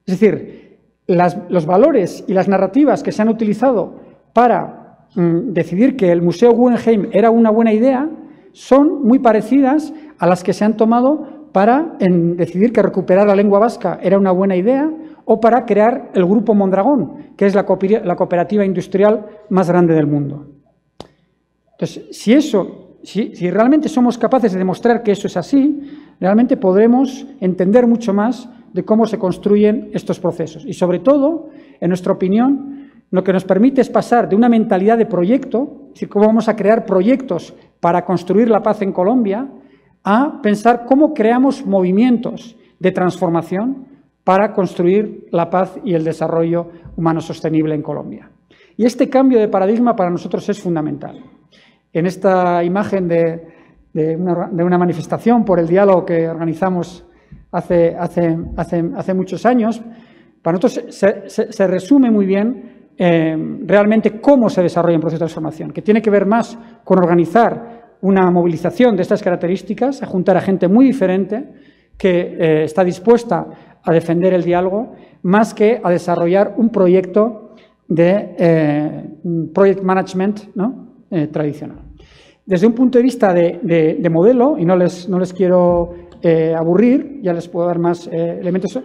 Es decir, los valores y las narrativas que se han utilizado para decidir que el Museo Guggenheim era una buena idea son muy parecidas a las que se han tomado para decidir que recuperar la lengua vasca era una buena idea o para crear el Grupo Mondragón, que es la cooperativa industrial más grande del mundo. Entonces, si realmente somos capaces de demostrar que eso es así, realmente podremos entender mucho más de cómo se construyen estos procesos. Y sobre todo, en nuestra opinión, lo que nos permite es pasar de una mentalidad de proyecto, es decir, cómo vamos a crear proyectos para construir la paz en Colombia, a pensar cómo creamos movimientos de transformación para construir la paz y el desarrollo humano sostenible en Colombia. Y este cambio de paradigma para nosotros es fundamental. En esta imagen de una manifestación por el diálogo que organizamos hace muchos años, para nosotros se resume muy bien realmente cómo se desarrolla un proceso de transformación, que tiene que ver más con organizar una movilización de estas características, a juntar a gente muy diferente que está dispuesta a defender el diálogo, más que a desarrollar un proyecto de project management, ¿no?, tradicional. Desde un punto de vista de modelo, y no les quiero aburrir, ya les puedo dar más elementos,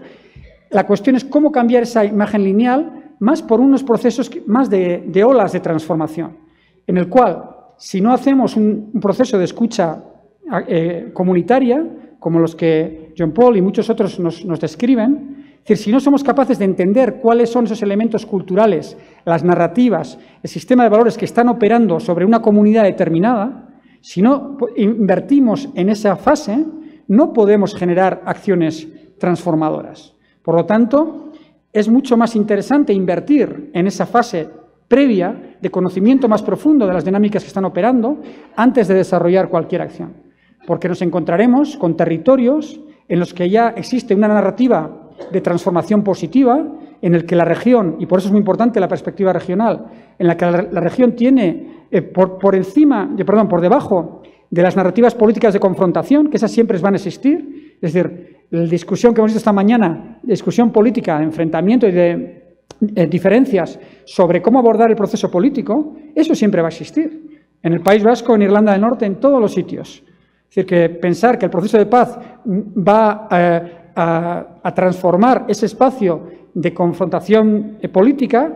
la cuestión es cómo cambiar esa imagen lineal más por unos procesos más de olas de transformación, en el cual, si no hacemos un proceso de escucha comunitaria, como los que John Paul y muchos otros nos describen, es decir, si no somos capaces de entender cuáles son esos elementos culturales, las narrativas, el sistema de valores que están operando sobre una comunidad determinada, si no invertimos en esa fase, no podemos generar acciones transformadoras. Por lo tanto, es mucho más interesante invertir en esa fase previa de conocimiento más profundo de las dinámicas que están operando antes de desarrollar cualquier acción. Porque nos encontraremos con territorios en los que ya existe una narrativa de transformación positiva, en el que la región, y por eso es muy importante la perspectiva regional, en la que la región tiene por debajo de las narrativas políticas de confrontación, que esas siempre van a existir. Es decir, la discusión que hemos visto esta mañana, discusión política, de enfrentamiento y de diferencias sobre cómo abordar el proceso político, eso siempre va a existir. En el País Vasco, en Irlanda del Norte, en todos los sitios. Es decir, que pensar que el proceso de paz va a transformar ese espacio de confrontación política,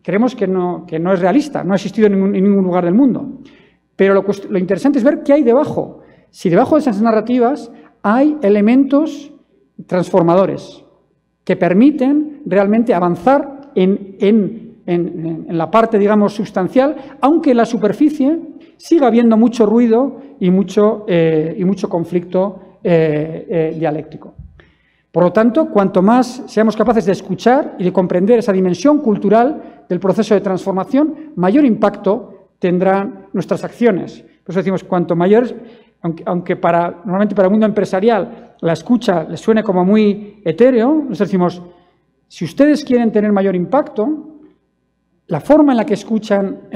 creemos que no es realista, no ha existido en ningún lugar del mundo. Pero lo interesante es ver qué hay debajo. Si debajo de esas narrativas hay elementos transformadores que permiten realmente avanzar en la parte, digamos, sustancial, aunque en la superficie siga habiendo mucho ruido y mucho conflicto dialéctico. Por lo tanto, cuanto más seamos capaces de escuchar y de comprender esa dimensión cultural del proceso de transformación, mayor impacto tendrán nuestras acciones. Por eso decimos, cuanto mayor, aunque normalmente para el mundo empresarial la escucha les suene como muy etéreo, nosotros decimos, si ustedes quieren tener mayor impacto, la forma en la que escuchan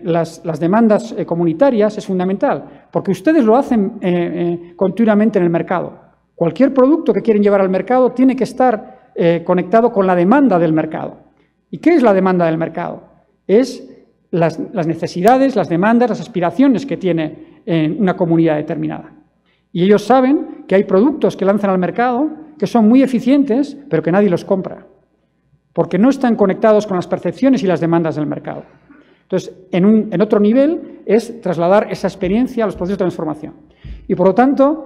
las demandas comunitarias es fundamental, porque ustedes lo hacen continuamente en el mercado. Cualquier producto que quieren llevar al mercado tiene que estar conectado con la demanda del mercado. ¿Y qué es la demanda del mercado? Es las necesidades, las demandas, las aspiraciones que tiene una comunidad determinada. Y ellos saben que hay productos que lanzan al mercado que son muy eficientes, pero que nadie los compra, porque no están conectados con las percepciones y las demandas del mercado. Entonces, en otro nivel es trasladar esa experiencia a los procesos de transformación. Y, por lo tanto,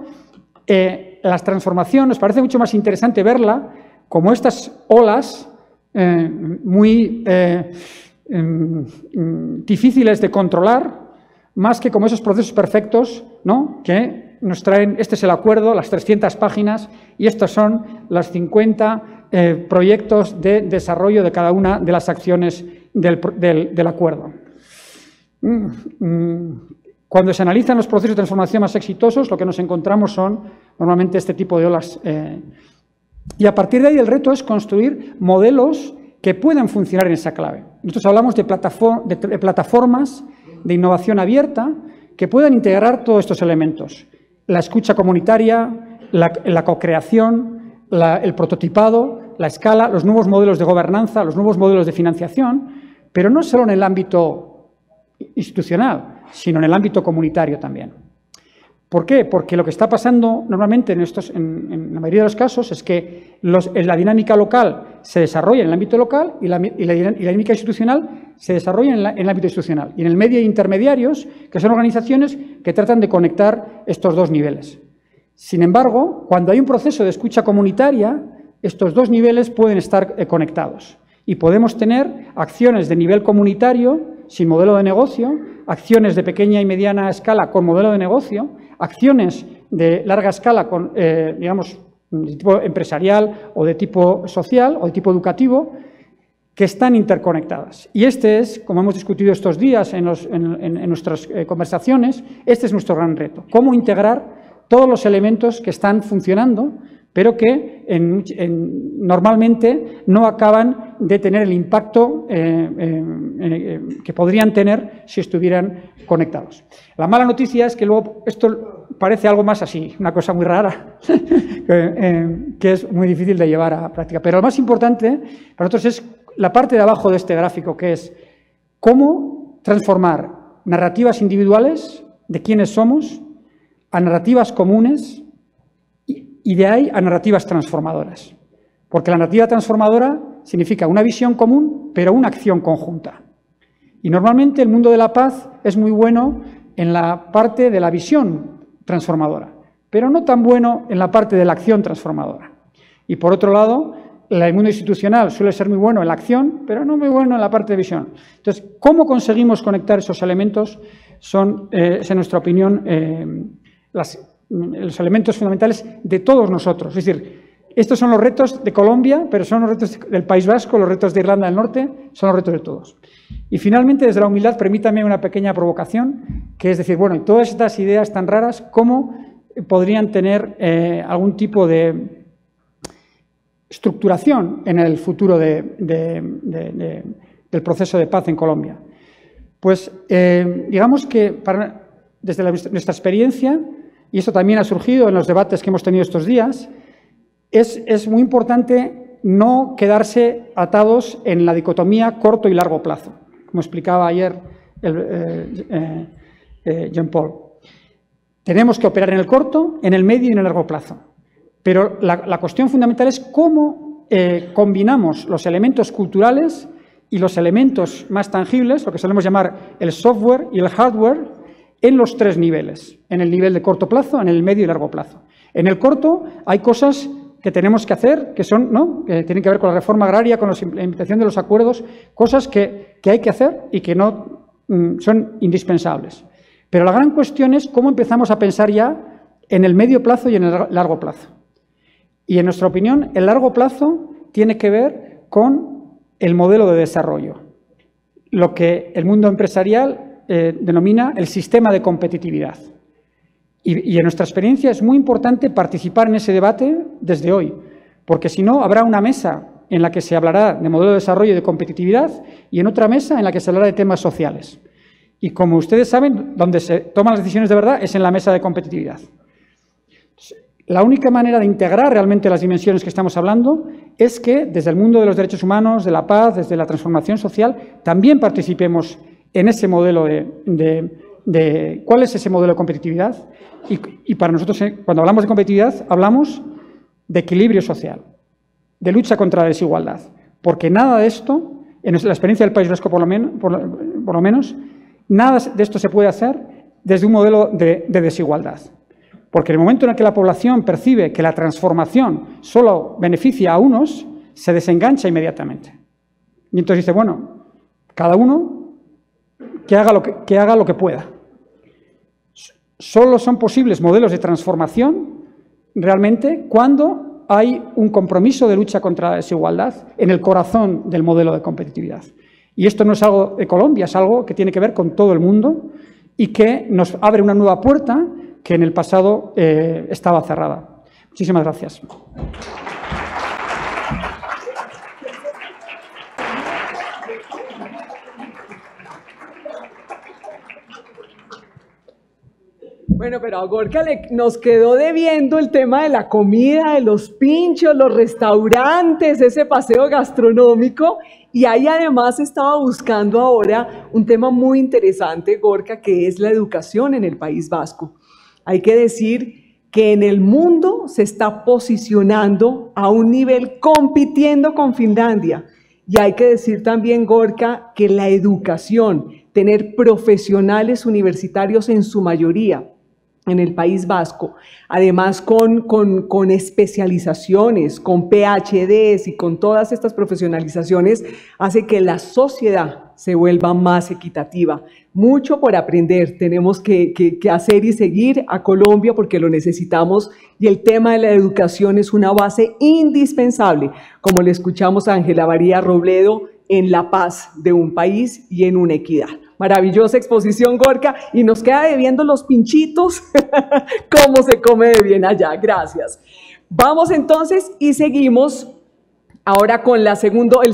la transformación nos parece mucho más interesante verla como estas olas muy difíciles de controlar, más que como esos procesos perfectos, ¿no?, que nos traen, este es el acuerdo, las 300 páginas, y estos son los 50 proyectos de desarrollo de cada una de las acciones del acuerdo. Cuando se analizan los procesos de transformación más exitosos, lo que nos encontramos son normalmente este tipo de olas. Y a partir de ahí el reto es construir modelos que puedan funcionar en esa clave. Nosotros hablamos de plataformas de innovación abierta que puedan integrar todos estos elementos. La escucha comunitaria, la co-creación, el prototipado, la escala, los nuevos modelos de gobernanza, los nuevos modelos de financiación, pero no solo en el ámbito institucional, sino en el ámbito comunitario también. ¿Por qué? Porque lo que está pasando normalmente en la mayoría de los casos es que la dinámica local se desarrolla en el ámbito local y la dinámica institucional se desarrolla en el ámbito institucional. Y en el medio hay intermediarios, que son organizaciones que tratan de conectar estos dos niveles. Sin embargo, cuando hay un proceso de escucha comunitaria, estos dos niveles pueden estar conectados. Y podemos tener acciones de nivel comunitario sin modelo de negocio, acciones de pequeña y mediana escala con modelo de negocio, acciones de larga escala con, digamos, de tipo empresarial o de tipo social o de tipo educativo, que están interconectadas. Y este es, como hemos discutido estos días en nuestras conversaciones, este es nuestro gran reto. Cómo integrar todos los elementos que están funcionando, pero que normalmente no acaban de tener el impacto que podrían tener si estuvieran conectados. La mala noticia es que luego esto parece algo más así, una cosa muy rara, que es muy difícil de llevar a práctica. Pero lo más importante para nosotros es la parte de abajo de este gráfico, que es cómo transformar narrativas individuales de quiénes somos a narrativas comunes y de ahí a narrativas transformadoras. Porque la narrativa transformadora significa una visión común, pero una acción conjunta. Y normalmente el mundo de la paz es muy bueno en la parte de la visión transformadora, pero no tan bueno en la parte de la acción transformadora. Y por otro lado, el mundo institucional suele ser muy bueno en la acción, pero no muy bueno en la parte de visión. Entonces, ¿cómo conseguimos conectar esos elementos? Son, en nuestra opinión, los elementos fundamentales de todos nosotros. Es decir, estos son los retos de Colombia, pero son los retos del País Vasco, los retos de Irlanda del Norte, son los retos de todos. Y finalmente, desde la humildad, permítame una pequeña provocación, que es decir, bueno, todas estas ideas tan raras, ¿cómo podrían tener algún tipo de estructuración en el futuro del proceso de paz en Colombia? Pues digamos que desde nuestra experiencia, y esto también ha surgido en los debates que hemos tenido estos días, es muy importante no quedarse atados en la dicotomía corto y largo plazo, como explicaba ayer Jean-Paul. Tenemos que operar en el corto, en el medio y en el largo plazo. Pero la cuestión fundamental es cómo combinamos los elementos culturales y los elementos más tangibles, lo que solemos llamar el software y el hardware, en los tres niveles, en el nivel de corto plazo, en el medio y largo plazo. En el corto hay cosas que tenemos que hacer, que son, ¿no?, que tienen que ver con la reforma agraria, con la implementación de los acuerdos, cosas que hay que hacer y que no son indispensables. Pero la gran cuestión es cómo empezamos a pensar ya en el medio plazo y en el largo plazo. Y en nuestra opinión, el largo plazo tiene que ver con el modelo de desarrollo, lo que el mundo empresarial denomina el sistema de competitividad. Y en nuestra experiencia es muy importante participar en ese debate desde hoy, porque si no habrá una mesa en la que se hablará de modelo de desarrollo y de competitividad y en otra mesa en la que se hablará de temas sociales. Y como ustedes saben, donde se toman las decisiones de verdad es en la mesa de competitividad. La única manera de integrar realmente las dimensiones que estamos hablando es que desde el mundo de los derechos humanos, de la paz, desde la transformación social, también participemos en ese modelo de cuál es ese modelo de competitividad. Y para nosotros, cuando hablamos de competitividad, hablamos de equilibrio social, de lucha contra la desigualdad. Porque nada de esto, en la experiencia del País Vasco por lo menos, nada de esto se puede hacer desde un modelo de desigualdad. Porque en el momento en el que la población percibe que la transformación solo beneficia a unos, se desengancha inmediatamente. Y entonces dice, bueno, cada uno que haga lo que pueda. Solo son posibles modelos de transformación realmente cuando hay un compromiso de lucha contra la desigualdad en el corazón del modelo de competitividad. Y esto no es algo de Colombia, es algo que tiene que ver con todo el mundo y que nos abre una nueva puerta que en el pasado estaba cerrada. Muchísimas gracias. Bueno, pero a Gorka nos quedó debiendo el tema de la comida, de los pinchos, los restaurantes, ese paseo gastronómico. Y ahí además estaba buscando ahora un tema muy interesante, Gorka, que es la educación en el País Vasco. Hay que decir que en el mundo se está posicionando a un nivel compitiendo con Finlandia. Y hay que decir también, Gorka, que la educación, tener profesionales universitarios en su mayoría en el País Vasco, además con especializaciones, con PhDs y con todas estas profesionalizaciones, hace que la sociedad se vuelva más equitativa. Mucho por aprender tenemos que hacer y seguir a Colombia porque lo necesitamos y el tema de la educación es una base indispensable, como le escuchamos a Ángela María Robledo, en la paz de un país y en una equidad. Maravillosa exposición, Gorka, y nos queda debiendo los pinchitos, cómo se come de bien allá. Gracias. Vamos entonces y seguimos ahora con el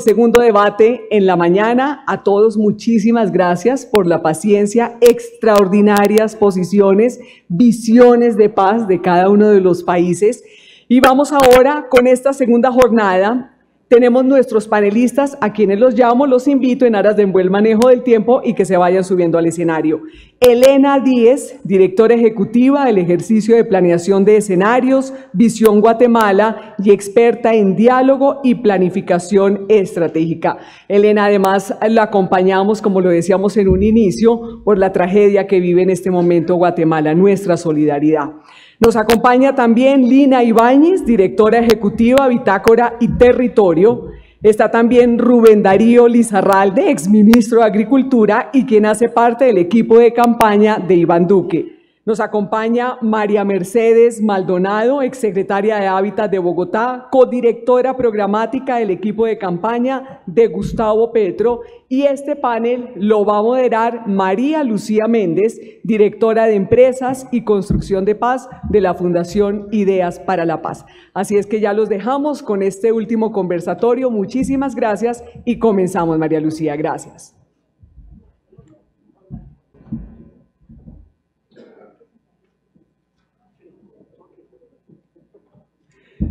segundo debate en la mañana. A todos muchísimas gracias por la paciencia, extraordinarias posiciones, visiones de paz de cada uno de los países. Y vamos ahora con esta segunda jornada. Tenemos nuestros panelistas, a quienes los invito en aras de un buen manejo del tiempo y que se vayan subiendo al escenario. Elena Díez, directora ejecutiva del ejercicio de planeación de escenarios, Visión Guatemala y experta en diálogo y planificación estratégica. Elena, además, la acompañamos, como lo decíamos en un inicio, por la tragedia que vive en este momento Guatemala, nuestra solidaridad. Nos acompaña también Lina Ibáñez, directora ejecutiva, Bitácora y Territorio. Está también Rubén Darío Lizarralde, exministro de Agricultura y quien hace parte del equipo de campaña de Iván Duque. Nos acompaña María Mercedes Maldonado, exsecretaria de Hábitat de Bogotá, codirectora programática del equipo de campaña de Gustavo Petro, y este panel lo va a moderar María Lucía Méndez, directora de Empresas y Construcción de Paz de la Fundación Ideas para la Paz. Así es que ya los dejamos con este último conversatorio. Muchísimas gracias y comenzamos, María Lucía. Gracias.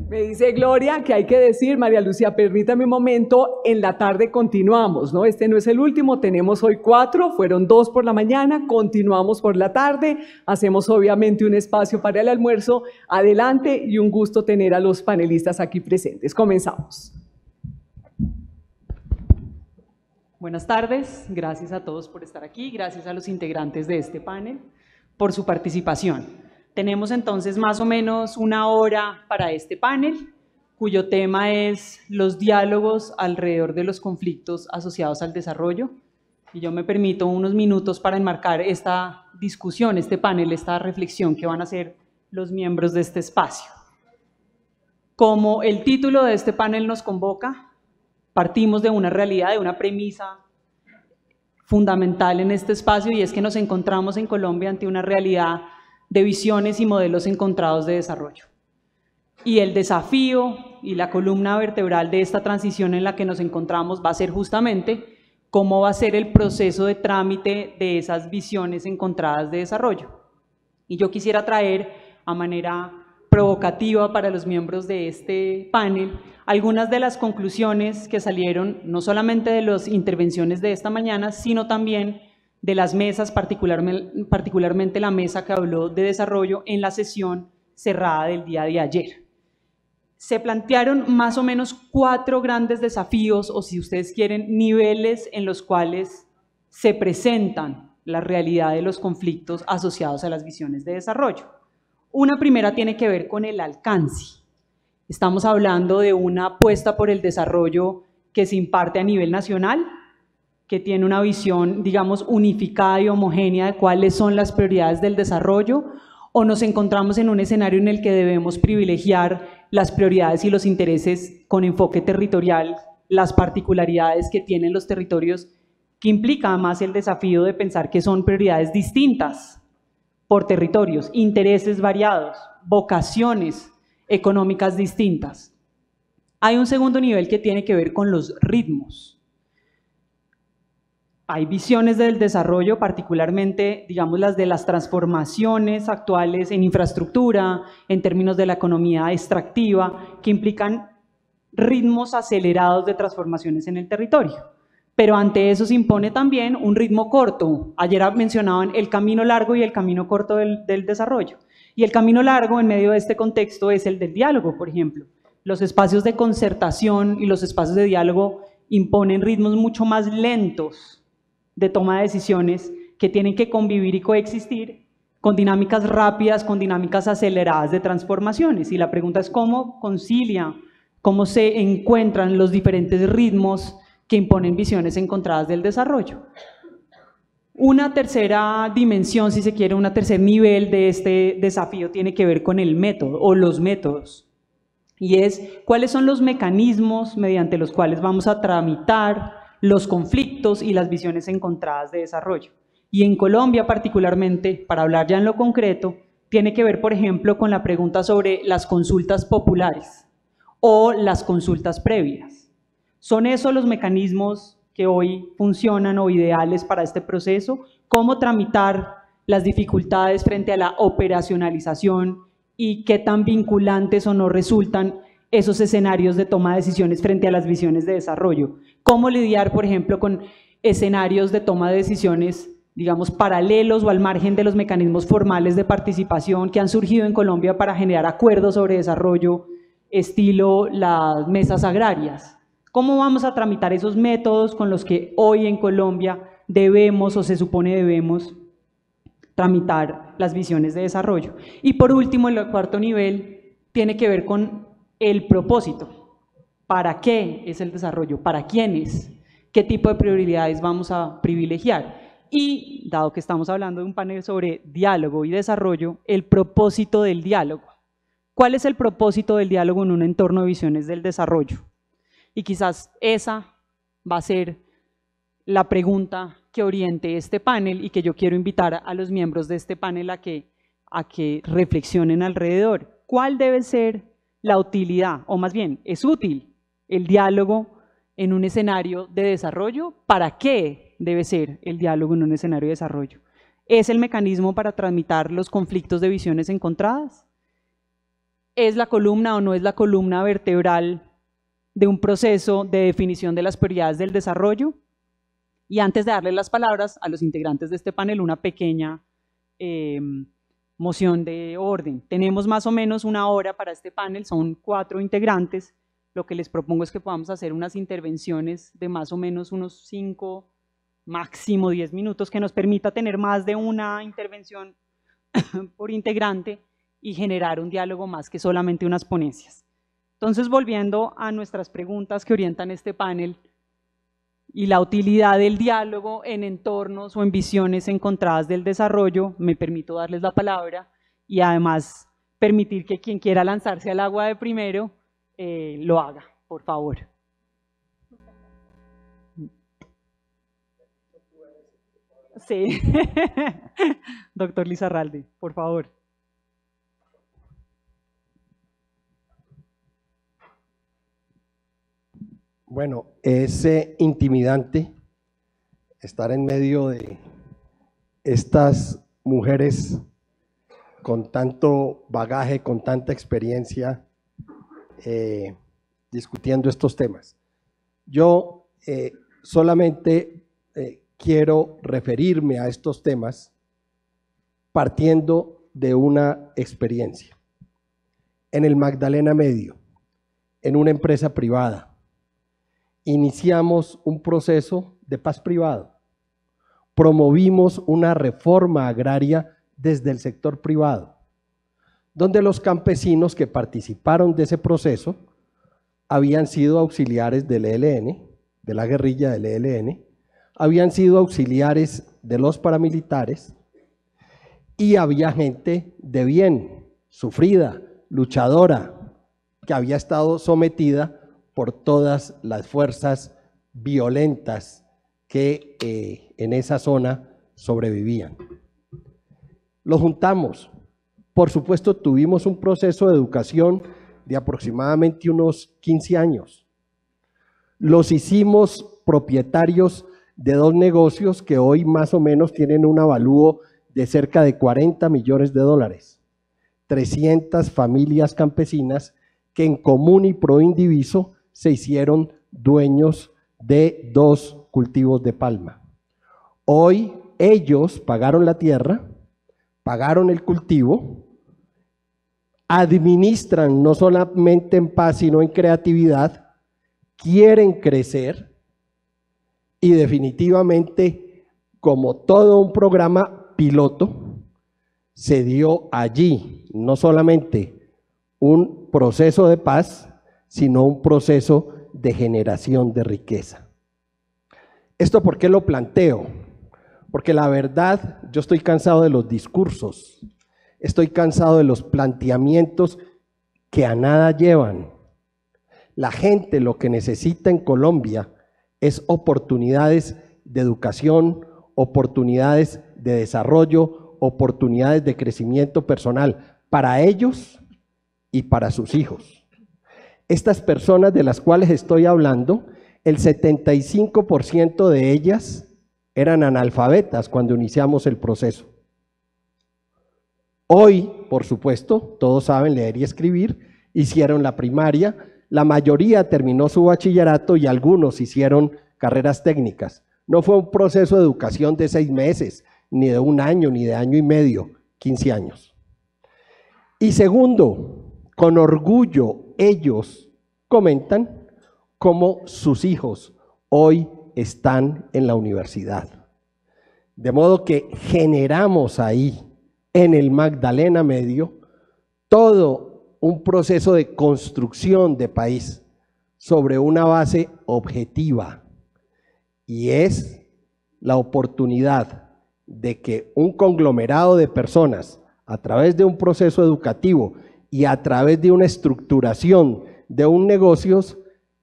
Me dice Gloria que hay que decir, María Lucía, permítame un momento, en la tarde continuamos, ¿no? Este no es el último, tenemos hoy 4, fueron 2 por la mañana, continuamos por la tarde, hacemos obviamente un espacio para el almuerzo. Adelante y un gusto tener a los panelistas aquí presentes. Comenzamos. Buenas tardes, gracias a todos por estar aquí, gracias a los integrantes de este panel por su participación. Tenemos entonces más o menos 1 hora para este panel, cuyo tema es los diálogos alrededor de los conflictos asociados al desarrollo. Y yo me permito unos minutos para enmarcar esta discusión, este panel, esta reflexión que van a hacer los miembros de este espacio. Como el título de este panel nos convoca, partimos de una realidad, de una premisa fundamental en este espacio, y es que nos encontramos en Colombia ante una realidad de visiones y modelos encontrados de desarrollo. Y el desafío y la columna vertebral de esta transición en la que nos encontramos va a ser justamente cómo va a ser el proceso de trámite de esas visiones encontradas de desarrollo. Y yo quisiera traer a manera provocativa para los miembros de este panel algunas de las conclusiones que salieron no solamente de las intervenciones de esta mañana, sino también de las mesas, particularmente la mesa que habló de desarrollo en la sesión cerrada del día de ayer. Se plantearon más o menos 4 grandes desafíos, o si ustedes quieren, niveles en los cuales se presentan la realidad de los conflictos asociados a las visiones de desarrollo. Una primera tiene que ver con el alcance. Estamos hablando de una apuesta por el desarrollo que se imparte a nivel nacional, que tiene una visión, digamos, unificada y homogénea de cuáles son las prioridades del desarrollo, o nos encontramos en un escenario en el que debemos privilegiar las prioridades y los intereses con enfoque territorial, las particularidades que tienen los territorios, que implica además el desafío de pensar que son prioridades distintas por territorios, intereses variados, vocaciones económicas distintas. Hay un segundo nivel que tiene que ver con los ritmos. Hay visiones del desarrollo, particularmente, digamos, las de las transformaciones actuales en infraestructura, en términos de la economía extractiva, que implican ritmos acelerados de transformaciones en el territorio. Pero ante eso se impone también un ritmo corto. Ayer mencionaban el camino largo y el camino corto del desarrollo. Y el camino largo en medio de este contexto es el del diálogo, por ejemplo. Los espacios de concertación y los espacios de diálogo imponen ritmos mucho más lentos de toma de decisiones que tienen que convivir y coexistir con dinámicas rápidas, con dinámicas aceleradas de transformaciones. Y la pregunta es cómo concilia, cómo se encuentran los diferentes ritmos que imponen visiones encontradas del desarrollo. Una tercera dimensión, si se quiere, un tercer nivel de este desafío tiene que ver con el método o los métodos. Y es cuáles son los mecanismos mediante los cuales vamos a tramitar los conflictos y las visiones encontradas de desarrollo. Y en Colombia particularmente, para hablar ya en lo concreto, tiene que ver, por ejemplo, con la pregunta sobre las consultas populares o las consultas previas. ¿Son esos los mecanismos que hoy funcionan o ideales para este proceso? ¿Cómo tramitar las dificultades frente a la operacionalización y qué tan vinculantes o no resultan esos escenarios de toma de decisiones frente a las visiones de desarrollo? ¿Cómo lidiar, por ejemplo, con escenarios de toma de decisiones, digamos, paralelos o al margen de los mecanismos formales de participación que han surgido en Colombia para generar acuerdos sobre desarrollo, estilo las mesas agrarias? ¿Cómo vamos a tramitar esos métodos con los que hoy en Colombia debemos o se supone debemos tramitar las visiones de desarrollo? Y por último, el cuarto nivel tiene que ver con el propósito. ¿Para qué es el desarrollo? ¿Para quiénes? ¿Qué tipo de prioridades vamos a privilegiar? Y, dado que estamos hablando de un panel sobre diálogo y desarrollo, el propósito del diálogo. ¿Cuál es el propósito del diálogo en un entorno de visiones del desarrollo? Y quizás esa va a ser la pregunta que oriente este panel y que yo quiero invitar a los miembros de este panel a que reflexionen alrededor. ¿Cuál debe ser la utilidad? O más bien, ¿es útil el diálogo en un escenario de desarrollo? ¿Para qué debe ser el diálogo en un escenario de desarrollo? ¿Es el mecanismo para tramitar los conflictos de visiones encontradas? ¿Es la columna o no es la columna vertebral de un proceso de definición de las prioridades del desarrollo? Y antes de darles las palabras a los integrantes de este panel, una pequeña moción de orden. Tenemos más o menos 1 hora para este panel, son 4 integrantes. Lo que les propongo es que podamos hacer unas intervenciones de más o menos unos 5, máximo 10 minutos, que nos permita tener más de una intervención por integrante y generar un diálogo más que solamente unas ponencias. Entonces, volviendo a nuestras preguntas que orientan este panel y la utilidad del diálogo en entornos o en visiones encontradas del desarrollo, me permito darles la palabra y además permitir que quien quiera lanzarse al agua de primero lo haga, por favor. Sí, doctor Lizarralde, por favor. Bueno, es intimidante estar en medio de estas mujeres con tanto bagaje, con tanta experiencia, discutiendo estos temas. Yo solamente quiero referirme a estos temas partiendo de una experiencia. En el Magdalena Medio, en una empresa privada, iniciamos un proceso de paz privado. Promovimos una reforma agraria desde el sector privado, donde los campesinos que participaron de ese proceso habían sido auxiliares del ELN, de la guerrilla del ELN, habían sido auxiliares de los paramilitares y había gente de bien, sufrida, luchadora, que había estado sometida por todas las fuerzas violentas que en esa zona sobrevivían. Los juntamos. Por supuesto, tuvimos un proceso de educación de aproximadamente unos 15 años. Los hicimos propietarios de 2 negocios que hoy más o menos tienen un avalúo de cerca de 40 millones de dólares. 300 familias campesinas que en común y pro indiviso se hicieron dueños de 2 cultivos de palma. Hoy ellos pagaron la tierra, pagaron el cultivo, administran no solamente en paz, sino en creatividad, quieren crecer y definitivamente, como todo un programa piloto, se dio allí no solamente un proceso de paz, sino un proceso de generación de riqueza. ¿Esto por qué lo planteo? Porque la verdad, yo estoy cansado de los discursos, estoy cansado de los planteamientos que a nada llevan. La gente lo que necesita en Colombia es oportunidades de educación, oportunidades de desarrollo, oportunidades de crecimiento personal para ellos y para sus hijos. Estas personas de las cuales estoy hablando, el 75% de ellas eran analfabetas cuando iniciamos el proceso. Hoy, por supuesto, todos saben leer y escribir, hicieron la primaria, la mayoría terminó su bachillerato y algunos hicieron carreras técnicas. No fue un proceso de educación de 6 meses, ni de 1 año, ni de año y medio, 15 años. Y segundo, con orgullo ellos comentan cómo sus hijos hoy están en la universidad. De modo que generamos ahí, en el Magdalena Medio, todo un proceso de construcción de país sobre una base objetiva, y es la oportunidad de que un conglomerado de personas, a través de un proceso educativo y a través de una estructuración de un negocio,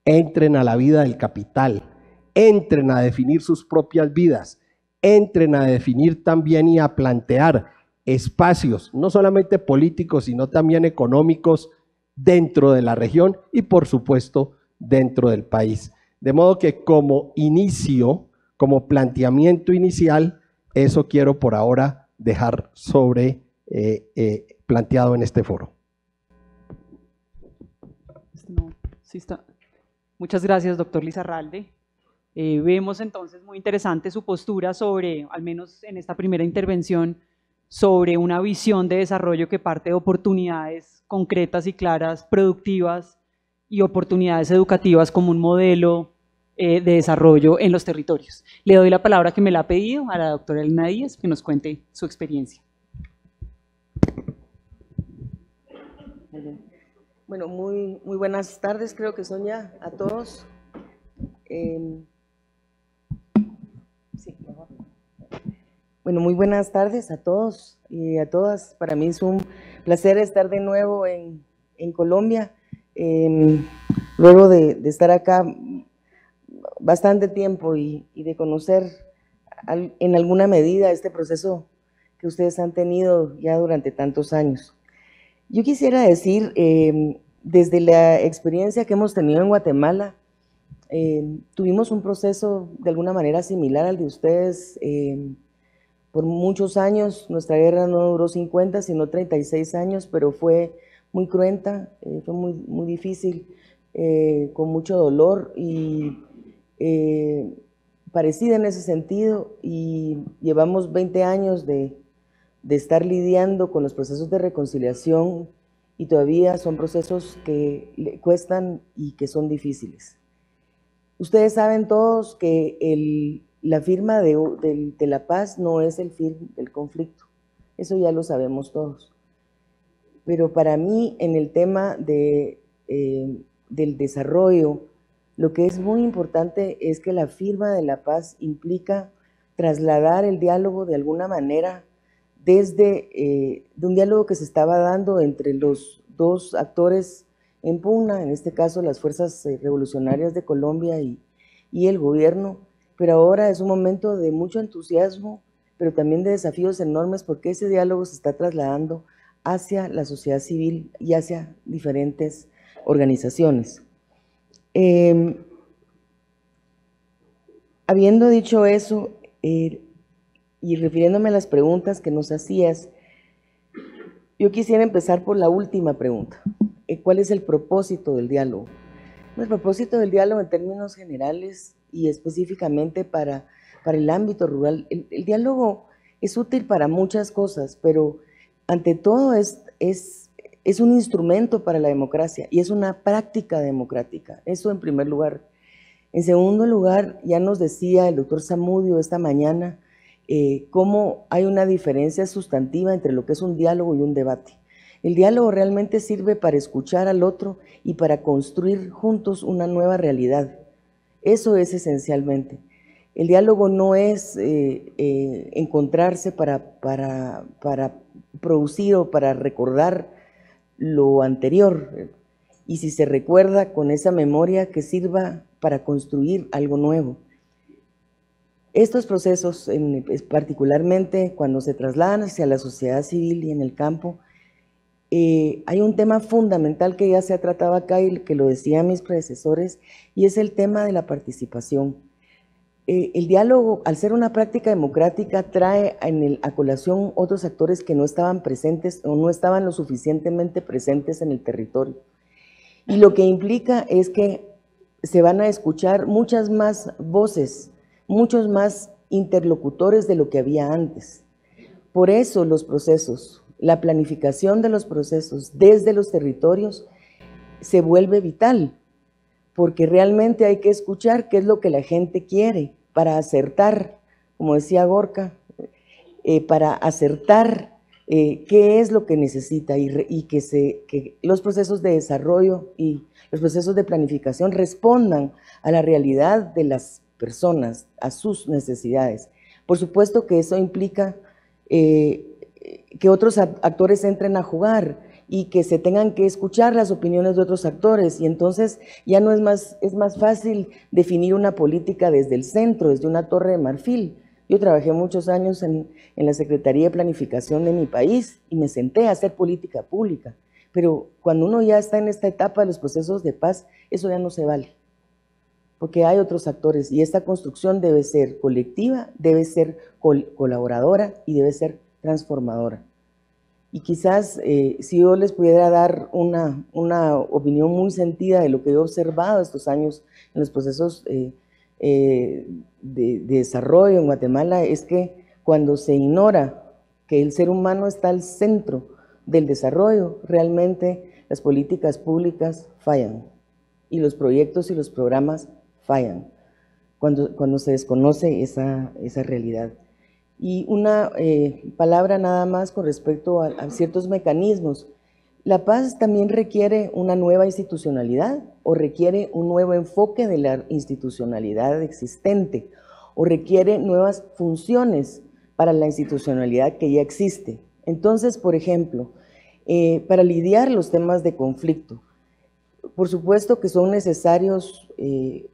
entren a la vida del capital, entren a definir sus propias vidas, entren a definir también y a plantear espacios, no solamente políticos, sino también económicos dentro de la región y por supuesto dentro del país. De modo que como inicio, como planteamiento inicial, eso quiero por ahora dejar planteado en este foro. Sí está. Muchas gracias, doctor Lizarralde. Vemos entonces muy interesante su postura sobre, al menos en esta primera intervención, sobre una visión de desarrollo que parte de oportunidades concretas y claras, productivas y oportunidades educativas como un modelo de desarrollo en los territorios. Le doy la palabra que me la ha pedido a la doctora Elena Díaz, que nos cuente su experiencia. Bueno, muy buenas tardes, creo que son ya a todos. Sí, mejor. Bueno, muy buenas tardes a todos y a todas. Para mí es un placer estar de nuevo en Colombia, luego de estar acá bastante tiempo y de conocer en alguna medida este proceso que ustedes han tenido ya durante tantos años. Yo quisiera decir, desde la experiencia que hemos tenido en Guatemala, tuvimos un proceso de alguna manera similar al de ustedes. Por muchos años, nuestra guerra no duró 50, sino 36 años, pero fue muy cruenta, fue muy difícil, con mucho dolor y parecida en ese sentido, y llevamos 20 años de estar lidiando con los procesos de reconciliación y todavía son procesos que le cuestan y que son difíciles. Ustedes saben todos que la firma de la paz no es el fin del conflicto, eso ya lo sabemos todos. Pero para mí, en el tema del desarrollo, lo que es muy importante es que la firma de la paz implica trasladar el diálogo de alguna manera desde de un diálogo que se estaba dando entre los dos actores en pugna, en este caso las fuerzas revolucionarias de Colombia y el gobierno, pero ahora es un momento de mucho entusiasmo, pero también de desafíos enormes, porque ese diálogo se está trasladando hacia la sociedad civil y hacia diferentes organizaciones. Habiendo dicho eso, y refiriéndome a las preguntas que nos hacías, yo quisiera empezar por la última pregunta. ¿Cuál es el propósito del diálogo? El propósito del diálogo en términos generales y específicamente para el ámbito rural, el diálogo es útil para muchas cosas, pero ante todo es un instrumento para la democracia y es una práctica democrática, eso en primer lugar. En segundo lugar, ya nos decía el doctor Zamudio esta mañana cómo hay una diferencia sustantiva entre lo que es un diálogo y un debate. El diálogo realmente sirve para escuchar al otro y para construir juntos una nueva realidad. Eso es esencialmente. El diálogo no es encontrarse para producir o para recordar lo anterior, y si se recuerda con esa memoria que sirva para construir algo nuevo. Estos procesos, particularmente cuando se trasladan hacia la sociedad civil y en el campo, hay un tema fundamental que ya se ha tratado acá y que lo decían mis predecesores, y es el tema de la participación. El diálogo, al ser una práctica democrática, trae a colación otros actores que no estaban presentes o no estaban lo suficientemente presentes en el territorio. Y lo que implica es que se van a escuchar muchas más voces, muchos más interlocutores de lo que había antes. Por eso los procesos, la planificación de los procesos desde los territorios se vuelve vital, porque realmente hay que escuchar qué es lo que la gente quiere para acertar, como decía Gorka, para acertar qué es lo que necesita y que los procesos de desarrollo y los procesos de planificación respondan a la realidad de las personas, a sus necesidades. Por supuesto que eso implica que otros actores entren a jugar y que se tengan que escuchar las opiniones de otros actores, y entonces ya no es más fácil definir una política desde el centro, desde una torre de marfil. Yo trabajé muchos años en la Secretaría de Planificación de mi país y me senté a hacer política pública, pero cuando uno ya está en esta etapa de los procesos de paz, eso ya no se vale, porque hay otros actores y esta construcción debe ser colectiva, debe ser colaboradora y debe ser transformadora. Y quizás si yo les pudiera dar una opinión muy sentida de lo que he observado estos años en los procesos de desarrollo en Guatemala, es que cuando se ignora que el ser humano está al centro del desarrollo, realmente las políticas públicas fallan y los proyectos y los programas fallan cuando se desconoce esa realidad. Y una palabra nada más con respecto a ciertos mecanismos. La paz también requiere una nueva institucionalidad o requiere un nuevo enfoque de la institucionalidad existente o requiere nuevas funciones para la institucionalidad que ya existe. Entonces, por ejemplo, para lidiar los temas de conflicto, por supuesto que son necesarios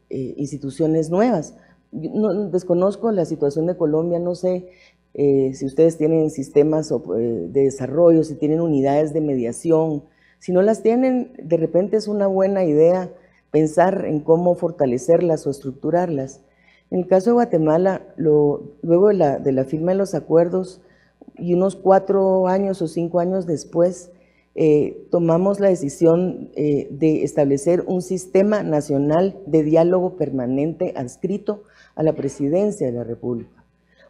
instituciones nuevas. No, desconozco la situación de Colombia, no sé si ustedes tienen sistemas de desarrollo, si tienen unidades de mediación. Si no las tienen, de repente es una buena idea pensar en cómo fortalecerlas o estructurarlas. En el caso de Guatemala, luego de la firma de los acuerdos y unos 4 años o 5 años después, tomamos la decisión de establecer un sistema nacional de diálogo permanente adscrito a la Presidencia de la República,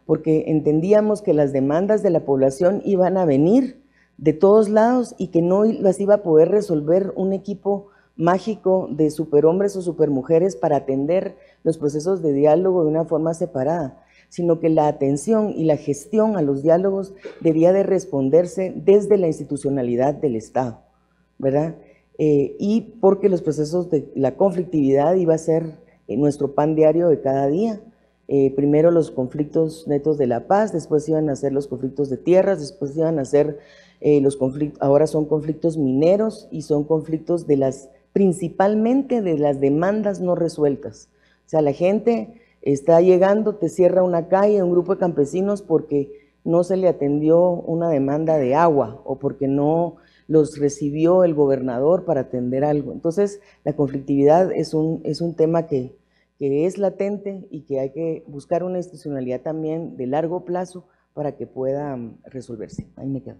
porque entendíamos que las demandas de la población iban a venir de todos lados y que no las iba a poder resolver un equipo mágico de superhombres o supermujeres para atender los procesos de diálogo de una forma separada, sino que la atención y la gestión a los diálogos debía de responderse desde la institucionalidad del Estado, ¿verdad? Y porque los procesos de la conflictividad iba a ser nuestro pan diario de cada día. Primero los conflictos netos de la paz, después iban a ser los conflictos de tierras, después iban a ser los conflictos, ahora son conflictos mineros y son conflictos principalmente de las demandas no resueltas. O sea, la gente está llegando, te cierra una calle, un grupo de campesinos porque no se le atendió una demanda de agua o porque no los recibió el gobernador para atender algo. Entonces, la conflictividad es un tema que es latente y que hay que buscar una institucionalidad también de largo plazo para que pueda resolverse. Ahí me quedo.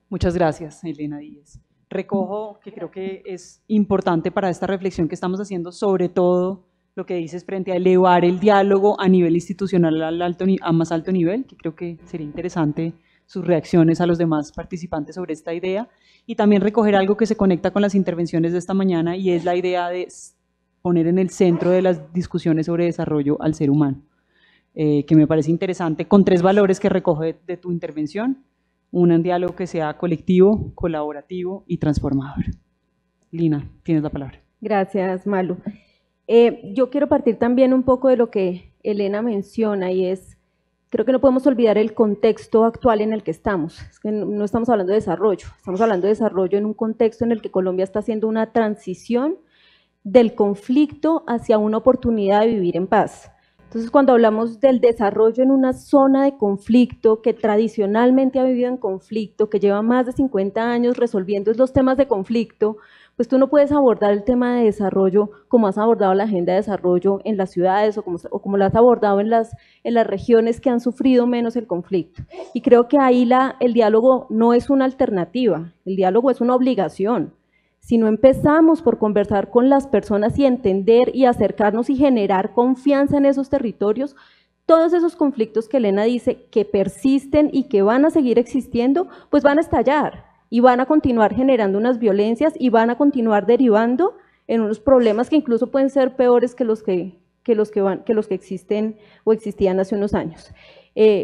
Muchas gracias, Elena Díez. Recojo que creo que es importante para esta reflexión que estamos haciendo, sobre todo lo que dices frente a elevar el diálogo a nivel institucional a más alto nivel, que creo que sería interesante sus reacciones a los demás participantes sobre esta idea, y también recoger algo que se conecta con las intervenciones de esta mañana, y es la idea de poner en el centro de las discusiones sobre desarrollo al ser humano, que me parece interesante, con 3 valores que recoge de tu intervención: un diálogo que sea colectivo, colaborativo y transformador. Lina, tienes la palabra. Gracias, Malu. Yo quiero partir también un poco de lo que Elena menciona, y es, creo que no podemos olvidar el contexto actual en el que estamos. Es que no estamos hablando de desarrollo, estamos hablando de desarrollo en un contexto en el que Colombia está haciendo una transición del conflicto hacia una oportunidad de vivir en paz. Entonces, cuando hablamos del desarrollo en una zona de conflicto que tradicionalmente ha vivido en conflicto, que lleva más de 50 años resolviendo los temas de conflicto, pues tú no puedes abordar el tema de desarrollo como has abordado la agenda de desarrollo en las ciudades o como lo has abordado en las regiones que han sufrido menos el conflicto. Y creo que ahí el diálogo no es una alternativa, el diálogo es una obligación. Si no empezamos por conversar con las personas y entender y acercarnos y generar confianza en esos territorios, todos esos conflictos que Elena dice que persisten y que van a seguir existiendo, pues van a estallar y van a continuar generando unas violencias y van a continuar derivando en unos problemas que incluso pueden ser peores que los que existen o existían hace unos años.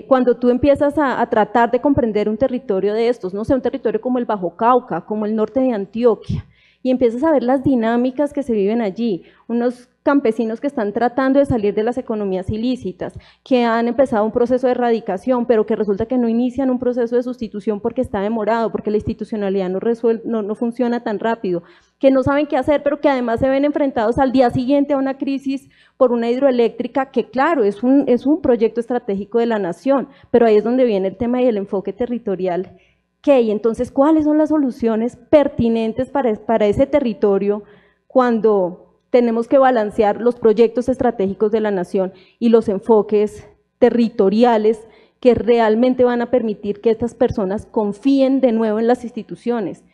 Cuando tú empiezas a tratar de comprender un territorio de estos, no sé, un territorio como el Bajo Cauca, como el norte de Antioquia, y empiezas a ver las dinámicas que se viven allí, unos campesinos que están tratando de salir de las economías ilícitas, que han empezado un proceso de erradicación, pero que resulta que no inician un proceso de sustitución porque está demorado, porque la institucionalidad no funciona tan rápido, que no saben qué hacer, pero que además se ven enfrentados al día siguiente a una crisis por una hidroeléctrica que, claro, es un proyecto estratégico de la nación, pero ahí es donde viene el tema y el enfoque territorial. Y entonces, ¿cuáles son las soluciones pertinentes para ese territorio cuando tenemos que balancear los proyectos estratégicos de la nación y los enfoques territoriales que realmente van a permitir que estas personas confíen de nuevo en las instituciones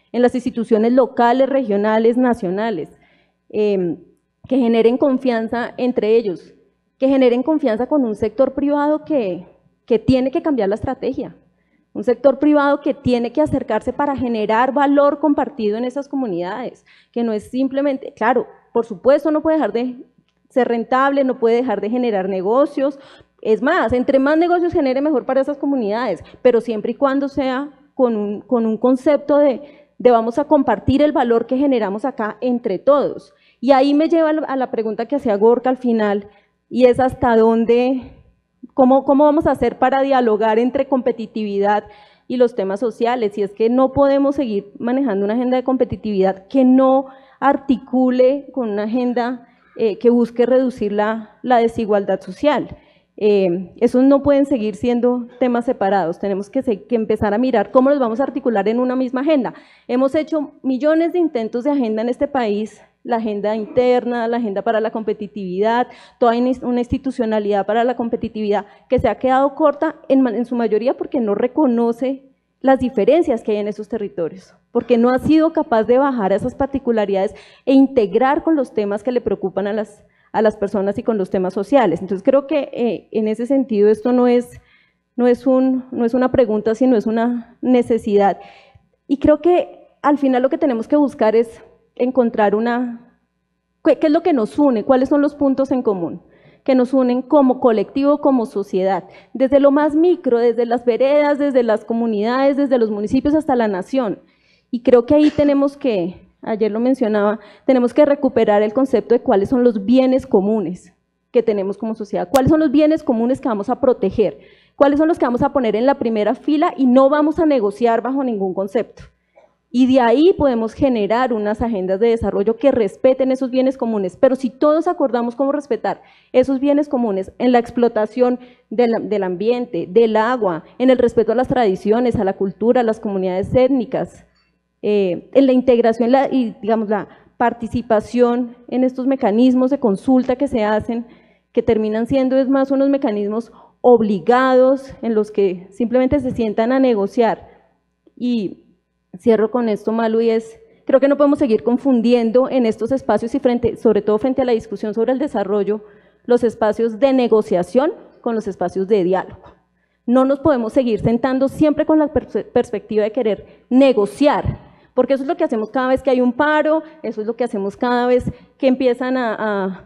locales, regionales, nacionales, que generen confianza entre ellos, que generen confianza con un sector privado que tiene que cambiar la estrategia? Un sector privado que tiene que acercarse para generar valor compartido en esas comunidades, que no es simplemente, claro, por supuesto no puede dejar de ser rentable, no puede dejar de generar negocios, es más, entre más negocios genere mejor para esas comunidades, pero siempre y cuando sea con un concepto de vamos a compartir el valor que generamos acá entre todos. Y ahí me lleva a la pregunta que hacía Gorka al final, y es hasta dónde… ¿Cómo vamos a hacer para dialogar entre competitividad y los temas sociales? Y es que no podemos seguir manejando una agenda de competitividad que no articule con una agenda que busque reducir la desigualdad social. Esos no pueden seguir siendo temas separados, tenemos que empezar a mirar cómo los vamos a articular en una misma agenda. Hemos hecho millones de intentos de agenda en este país, la agenda interna, la agenda para la competitividad, toda una institucionalidad para la competitividad que se ha quedado corta en su mayoría porque no reconoce las diferencias que hay en esos territorios, porque no ha sido capaz de bajar a esas particularidades e integrar con los temas que le preocupan a las personas y con los temas sociales. Entonces creo que en ese sentido esto no es una pregunta, sino es una necesidad. Y creo que al final lo que tenemos que buscar es encontrar ¿qué es lo que nos une? ¿Cuáles son los puntos en común que nos unen como colectivo, como sociedad? Desde lo más micro, desde las veredas, desde las comunidades, desde los municipios hasta la nación. Y creo que ahí tenemos que, ayer lo mencionaba, tenemos que recuperar el concepto de cuáles son los bienes comunes que tenemos como sociedad, cuáles son los bienes comunes que vamos a proteger, cuáles son los que vamos a poner en la primera fila y no vamos a negociar bajo ningún concepto. Y de ahí podemos generar unas agendas de desarrollo que respeten esos bienes comunes, pero si todos acordamos cómo respetar esos bienes comunes en la explotación del ambiente, del agua, en el respeto a las tradiciones, a la cultura, a las comunidades étnicas, en la integración y digamos la participación en estos mecanismos de consulta que se hacen, que terminan siendo es más unos mecanismos obligados en los que simplemente se sientan a negociar. Y cierro con esto, Malu, y creo que no podemos seguir confundiendo en estos espacios y sobre todo frente a la discusión sobre el desarrollo, los espacios de negociación con los espacios de diálogo. No nos podemos seguir sentando siempre con la perspectiva de querer negociar, porque eso es lo que hacemos cada vez que hay un paro, eso es lo que hacemos cada vez que empiezan a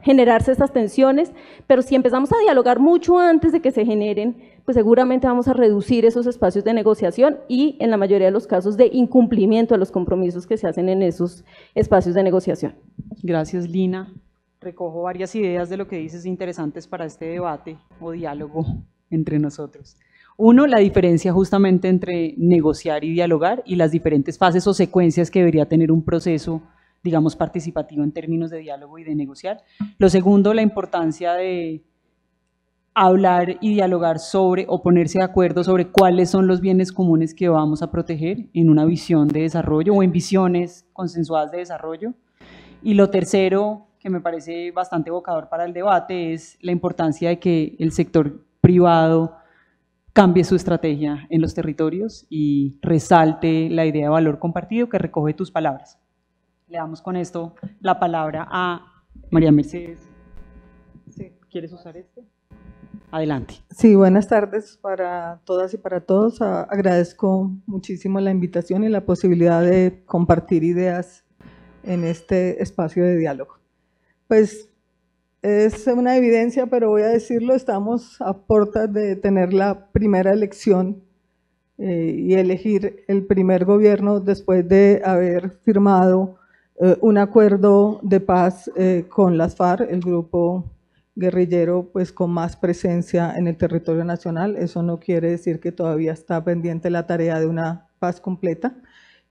generarse estas tensiones, pero si empezamos a dialogar mucho antes de que se generen, pues seguramente vamos a reducir esos espacios de negociación y en la mayoría de los casos de incumplimiento de los compromisos que se hacen en esos espacios de negociación. Gracias, Lina. Recojo varias ideas de lo que dices interesantes para este debate o diálogo entre nosotros. Uno, la diferencia justamente entre negociar y dialogar y las diferentes fases o secuencias que debería tener un proceso, digamos, participativo en términos de diálogo y de negociar. Lo segundo, la importancia de hablar y dialogar sobre o ponerse de acuerdo sobre cuáles son los bienes comunes que vamos a proteger en una visión de desarrollo o en visiones consensuadas de desarrollo. Y lo tercero, que me parece bastante evocador para el debate, es la importancia de que el sector privado cambie su estrategia en los territorios y resalte la idea de valor compartido que recoge tus palabras. Le damos con esto la palabra a María Mercedes. ¿Quieres usar este? Adelante. Sí, buenas tardes para todas y para todos. Agradezco muchísimo la invitación y la posibilidad de compartir ideas en este espacio de diálogo. Pues es una evidencia, pero voy a decirlo, estamos a puertas de tener la primera elección y elegir el primer gobierno después de haber firmado un acuerdo de paz con las FARC, el grupo guerrillero pues con más presencia en el territorio nacional. Eso no quiere decir que todavía está pendiente la tarea de una paz completa.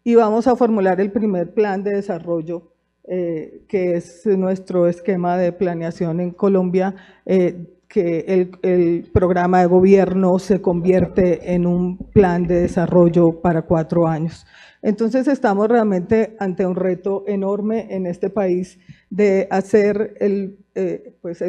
Y vamos a formular el primer plan de desarrollo, que es nuestro esquema de planeación en Colombia, que el programa de gobierno se convierte en un plan de desarrollo para 4 años. Entonces estamos realmente ante un reto enorme en este país de hacer el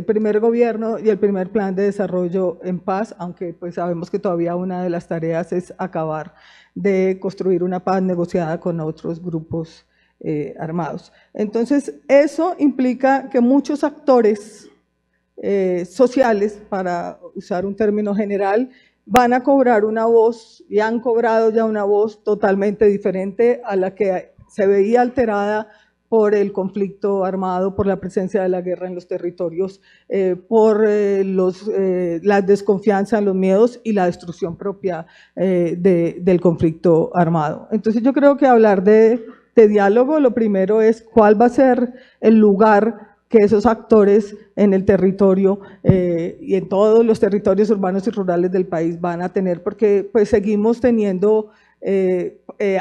primer gobierno y el primer plan de desarrollo en paz, aunque pues sabemos que todavía una de las tareas es acabar de construir una paz negociada con otros grupos armados. Entonces eso implica que muchos actores sociales, para usar un término general, van a cobrar una voz y han cobrado ya una voz totalmente diferente a la que se veía alterada por el conflicto armado, por la presencia de la guerra en los territorios, por la desconfianza, los miedos y la destrucción propia del conflicto armado. Entonces yo creo que hablar de diálogo, lo primero es cuál va a ser el lugar que esos actores en el territorio y en todos los territorios urbanos y rurales del país van a tener, porque pues seguimos teniendo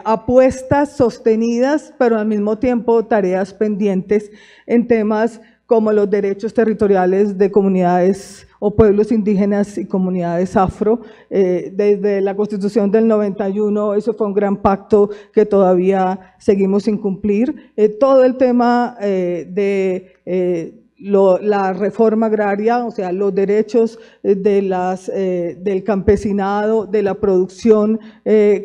apuestas sostenidas, pero al mismo tiempo tareas pendientes en temas como los derechos territoriales de comunidades o pueblos indígenas y comunidades afro. Desde la Constitución del 91, eso fue un gran pacto que todavía seguimos sin cumplir. Todo el tema la reforma agraria, o sea, los derechos del campesinado, de la producción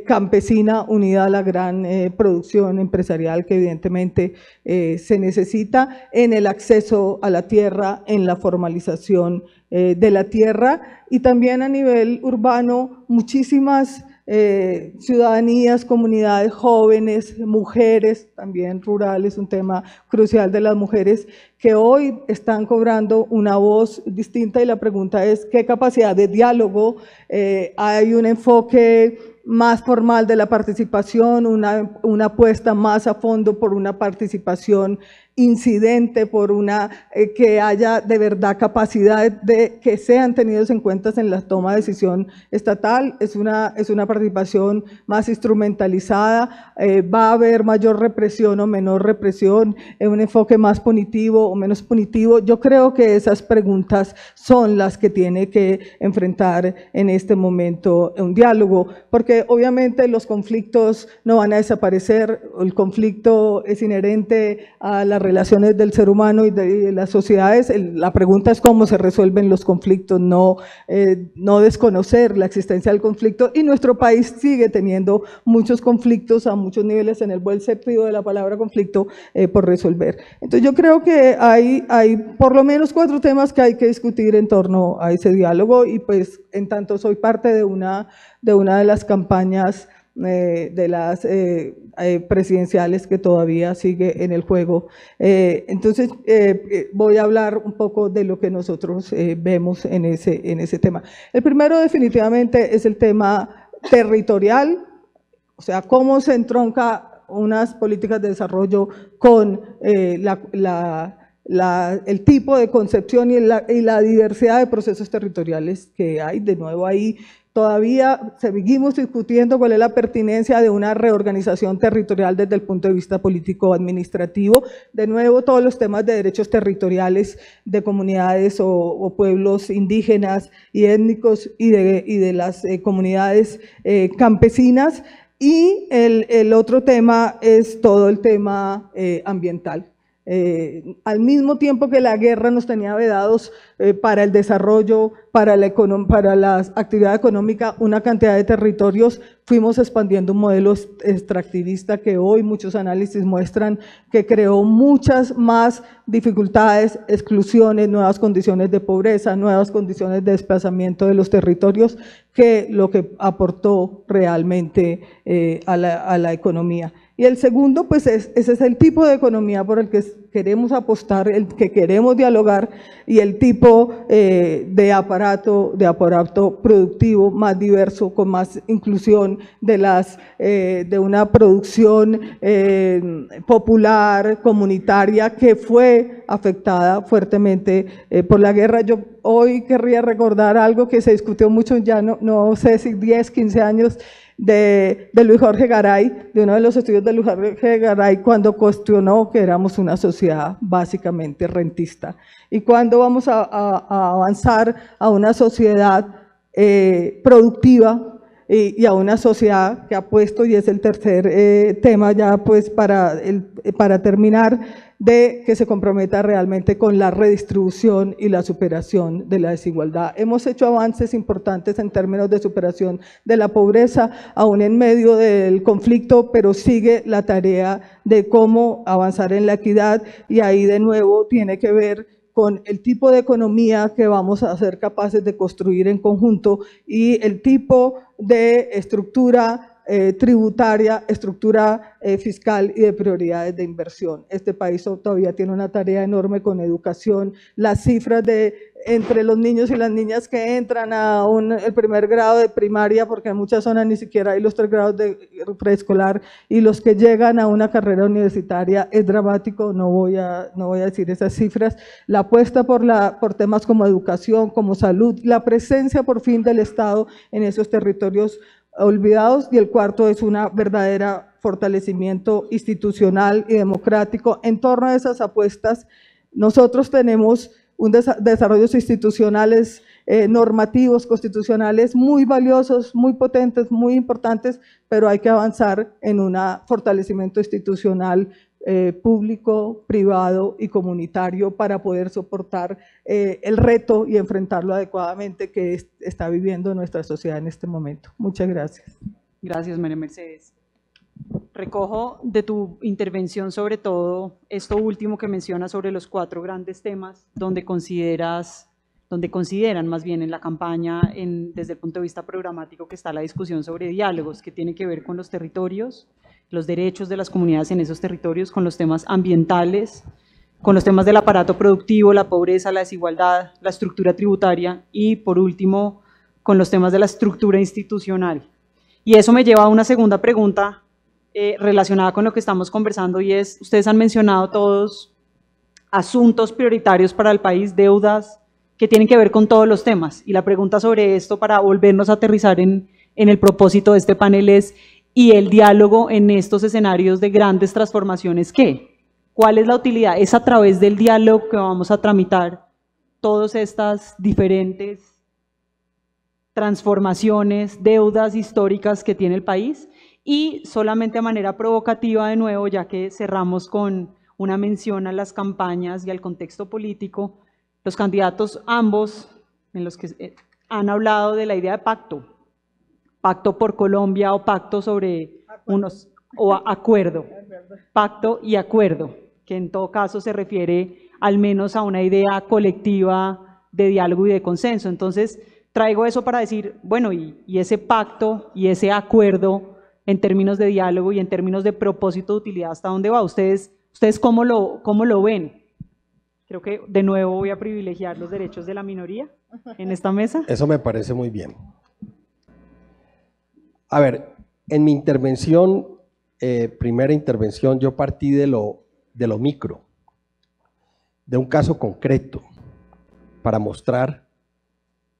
campesina unida a la gran producción empresarial que evidentemente se necesita en el acceso a la tierra, en la formalización de la tierra, y también a nivel urbano muchísimas ciudadanías, comunidades jóvenes, mujeres, también rurales, un tema crucial de las mujeres que hoy están cobrando una voz distinta, y la pregunta es ¿qué capacidad de diálogo? Hay un enfoque más formal de la participación, una apuesta más a fondo por una participación incidente, por una que haya de verdad capacidad de que sean tenidos en cuenta en la toma de decisión estatal. Es una participación más instrumentalizada, va a haber mayor represión o menor represión, un enfoque más punitivo o menos punitivo. Yo creo que esas preguntas son las que tiene que enfrentar en este momento un diálogo, porque obviamente los conflictos no van a desaparecer, el conflicto es inherente a la relaciones del ser humano y de las sociedades. La pregunta es cómo se resuelven los conflictos, no desconocer la existencia del conflicto, y nuestro país sigue teniendo muchos conflictos a muchos niveles, en el buen sentido de la palabra conflicto, por resolver. Entonces yo creo que hay por lo menos 4 temas que hay que discutir en torno a ese diálogo, y pues en tanto soy parte de una de las campañas de las presidenciales que todavía sigue en el juego. Entonces voy a hablar un poco de lo que nosotros vemos en ese tema. El primero definitivamente es el tema territorial, o sea, cómo se entronca unas políticas de desarrollo con el tipo de concepción y la diversidad de procesos territoriales que hay. De nuevo ahí todavía seguimos discutiendo cuál es la pertinencia de una reorganización territorial desde el punto de vista político-administrativo. De nuevo, todos los temas de derechos territoriales de comunidades o pueblos indígenas y étnicos y de las comunidades campesinas. Y el otro tema es todo el tema ambiental. Al mismo tiempo que la guerra nos tenía vedados para el desarrollo, para la actividad económica, una cantidad de territorios, fuimos expandiendo un modelo extractivista que hoy muchos análisis muestran que creó muchas más dificultades, exclusiones, nuevas condiciones de pobreza, nuevas condiciones de desplazamiento de los territorios, que lo que aportó realmente a la economía. Y el segundo, pues ese es el tipo de economía por el que queremos apostar, el que queremos dialogar, y el tipo de aparato productivo más diverso, con más inclusión de una producción popular, comunitaria, que fue afectada fuertemente por la guerra. Yo hoy querría recordar algo que se discutió mucho, ya no sé si 10, 15 años, de Luis Jorge Garay, de uno de los estudios de Luis Jorge Garay, cuando cuestionó que éramos una sociedad básicamente rentista. Y cuando vamos a avanzar a una sociedad productiva y a una sociedad que ha puesto, y es el tercer tema ya pues para terminar, de que se comprometa realmente con la redistribución y la superación de la desigualdad. Hemos hecho avances importantes en términos de superación de la pobreza, aún en medio del conflicto, pero sigue la tarea de cómo avanzar en la equidad, y ahí de nuevo tiene que ver con el tipo de economía que vamos a ser capaces de construir en conjunto, y el tipo de estructura tributaria, estructura fiscal y de prioridades de inversión. Este país todavía tiene una tarea enorme con educación. Las cifras entre los niños y las niñas que entran a el primer grado de primaria, porque en muchas zonas ni siquiera hay los 3 grados de preescolar, y los que llegan a una carrera universitaria, es dramático. No voy a decir esas cifras. La apuesta por temas como educación, como salud, la presencia por fin del Estado en esos territorios olvidados, y el cuarto es una verdadera fortalecimiento institucional y democrático en torno a esas apuestas. Nosotros tenemos desarrollos institucionales, normativos, constitucionales muy valiosos, muy potentes, muy importantes, pero hay que avanzar en un fortalecimiento institucional público, privado y comunitario para poder soportar el reto y enfrentarlo adecuadamente que está viviendo nuestra sociedad en este momento. Muchas gracias. Gracias, María Mercedes. Recojo de tu intervención sobre todo esto último que mencionas sobre los 4 grandes temas donde consideran más bien en la campaña desde el punto de vista programático que está la discusión sobre diálogos que tiene que ver con los territorios, los derechos de las comunidades en esos territorios, con los temas ambientales, con los temas del aparato productivo, la pobreza, la desigualdad, la estructura tributaria y por último con los temas de la estructura institucional. Y eso me lleva a una segunda pregunta relacionada con lo que estamos conversando y es, ustedes han mencionado todos asuntos prioritarios para el país, deudas que tienen que ver con todos los temas. Y la pregunta sobre esto, para volvernos a aterrizar en el propósito de este panel es, ¿y el diálogo en estos escenarios de grandes transformaciones qué? ¿Cuál es la utilidad? ¿Es a través del diálogo que vamos a tramitar todas estas diferentes transformaciones, deudas históricas que tiene el país? Y solamente a manera provocativa de nuevo, ya que cerramos con una mención a las campañas y al contexto político, los candidatos ambos en los que han hablado de la idea de pacto por Colombia o pacto sobre acuerdo, pacto y acuerdo, que en todo caso se refiere al menos a una idea colectiva de diálogo y de consenso. Entonces traigo eso para decir, bueno, y ese pacto y ese acuerdo en términos de diálogo y en términos de propósito de utilidad, ¿hasta dónde va? ¿Ustedes cómo lo ven? Creo que de nuevo voy a privilegiar los derechos de la minoría en esta mesa. Eso me parece muy bien. A ver, en mi intervención, primera intervención, yo partí de lo micro, de un caso concreto, para mostrar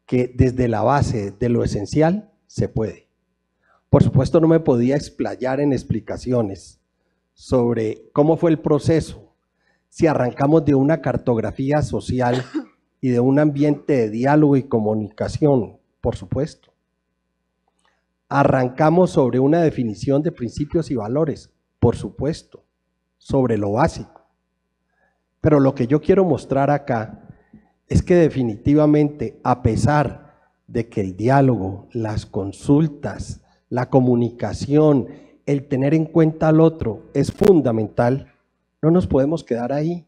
que desde la base de lo esencial se puede. Por supuesto, no me podía explayar en explicaciones sobre cómo fue el proceso, si arrancamos de una cartografía social y de un ambiente de diálogo y comunicación, por supuesto. Arrancamos sobre una definición de principios y valores, por supuesto, sobre lo básico. Pero lo que yo quiero mostrar acá es que definitivamente, a pesar de que el diálogo, las consultas, la comunicación, el tener en cuenta al otro es fundamental, no nos podemos quedar ahí.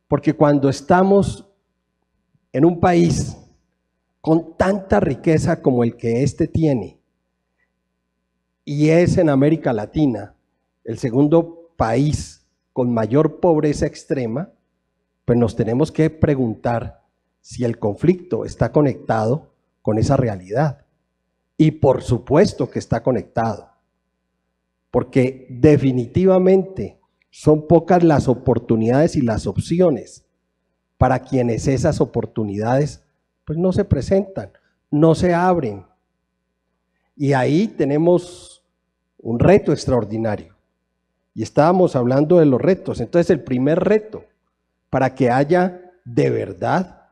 Porque cuando estamos en un país con tanta riqueza como el que este tiene, y es en América Latina el segundo país con mayor pobreza extrema, pues nos tenemos que preguntar si el conflicto está conectado con esa realidad. Y por supuesto que está conectado, porque definitivamente son pocas las oportunidades y las opciones para quienes esas oportunidades pues no se presentan, no se abren. Y ahí tenemos un reto extraordinario. Y estábamos hablando de los retos. Entonces el primer reto, para que haya de verdad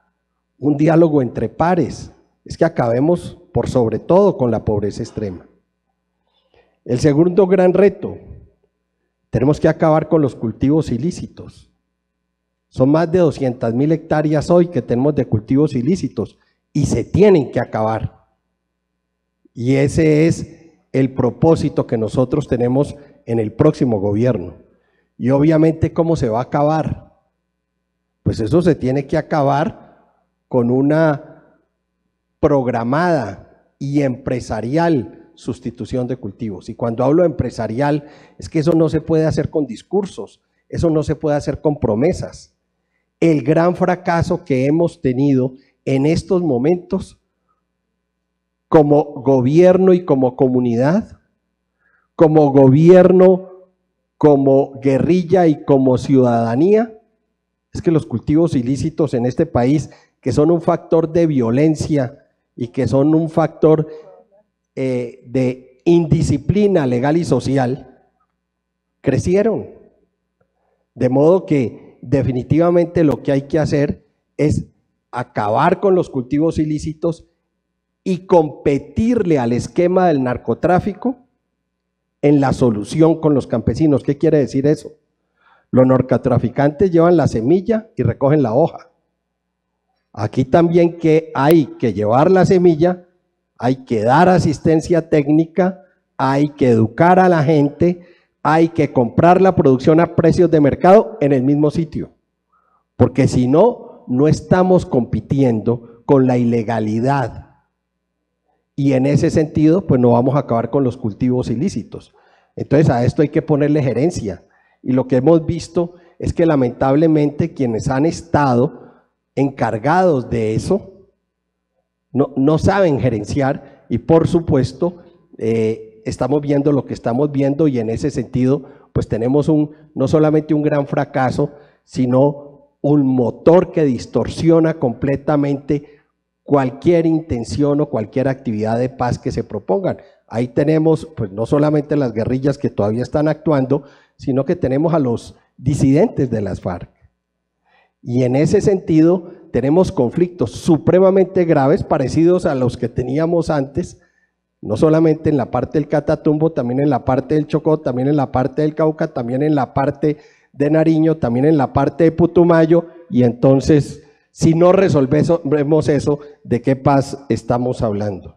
un diálogo entre pares, es que acabemos por sobre todo con la pobreza extrema. El segundo gran reto, tenemos que acabar con los cultivos ilícitos. Son más de 200.000 hectáreas hoy que tenemos de cultivos ilícitos y se tienen que acabar. Y ese es el propósito que nosotros tenemos en el próximo gobierno. Y obviamente, ¿cómo se va a acabar? Pues eso se tiene que acabar con una programada y empresarial sustitución de cultivos. Y cuando hablo de empresarial, es que eso no se puede hacer con discursos, eso no se puede hacer con promesas. El gran fracaso que hemos tenido en estos momentos como gobierno y como comunidad, como gobierno, como guerrilla y como ciudadanía, es que los cultivos ilícitos en este país, que son un factor de violencia y que son un factor de indisciplina legal y social, crecieron. De modo que que definitivamente lo que hay que hacer es acabar con los cultivos ilícitos y competirle al esquema del narcotráfico en la solución con los campesinos. ¿Qué quiere decir eso? Los narcotraficantes llevan la semilla y recogen la hoja. Aquí también que hay que llevar la semilla, hay que dar asistencia técnica, hay que educar a la gente, hay que comprar la producción a precios de mercado en el mismo sitio. Porque si no, no estamos compitiendo con la ilegalidad. Y en ese sentido, pues no vamos a acabar con los cultivos ilícitos. Entonces a esto hay que ponerle gerencia. Y lo que hemos visto es que lamentablemente quienes han estado encargados de eso no saben gerenciar y por supuesto estamos viendo lo que estamos viendo y en ese sentido pues tenemos no solamente un gran fracaso, sino un motor que distorsiona completamente cualquier intención o cualquier actividad de paz que se propongan. Ahí tenemos pues no solamente las guerrillas que todavía están actuando, sino que tenemos a los disidentes de las FARC. Y en ese sentido tenemos conflictos supremamente graves parecidos a los que teníamos antes, no solamente en la parte del Catatumbo, también en la parte del Chocó, también en la parte del Cauca, también en la parte de Nariño, también en la parte de Putumayo, y entonces si no resolvemos eso, ¿de qué paz estamos hablando?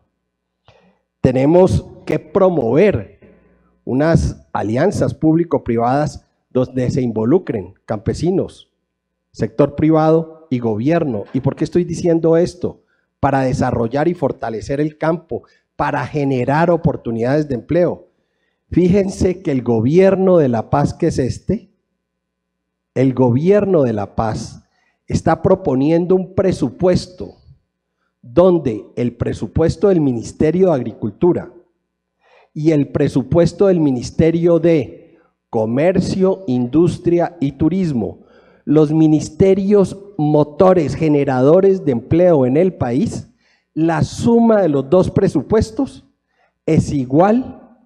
Tenemos que promover unas alianzas público-privadas donde se involucren campesinos, sector privado y gobierno. ¿Y por qué estoy diciendo esto? Para desarrollar y fortalecer el campo, para generar oportunidades de empleo. Fíjense que el gobierno de La Paz, que es el gobierno de La Paz está proponiendo un presupuesto donde el presupuesto del Ministerio de Agricultura y el presupuesto del Ministerio de Comercio, Industria y Turismo, los ministerios motores, generadores de empleo en el país, la suma de los dos presupuestos es igual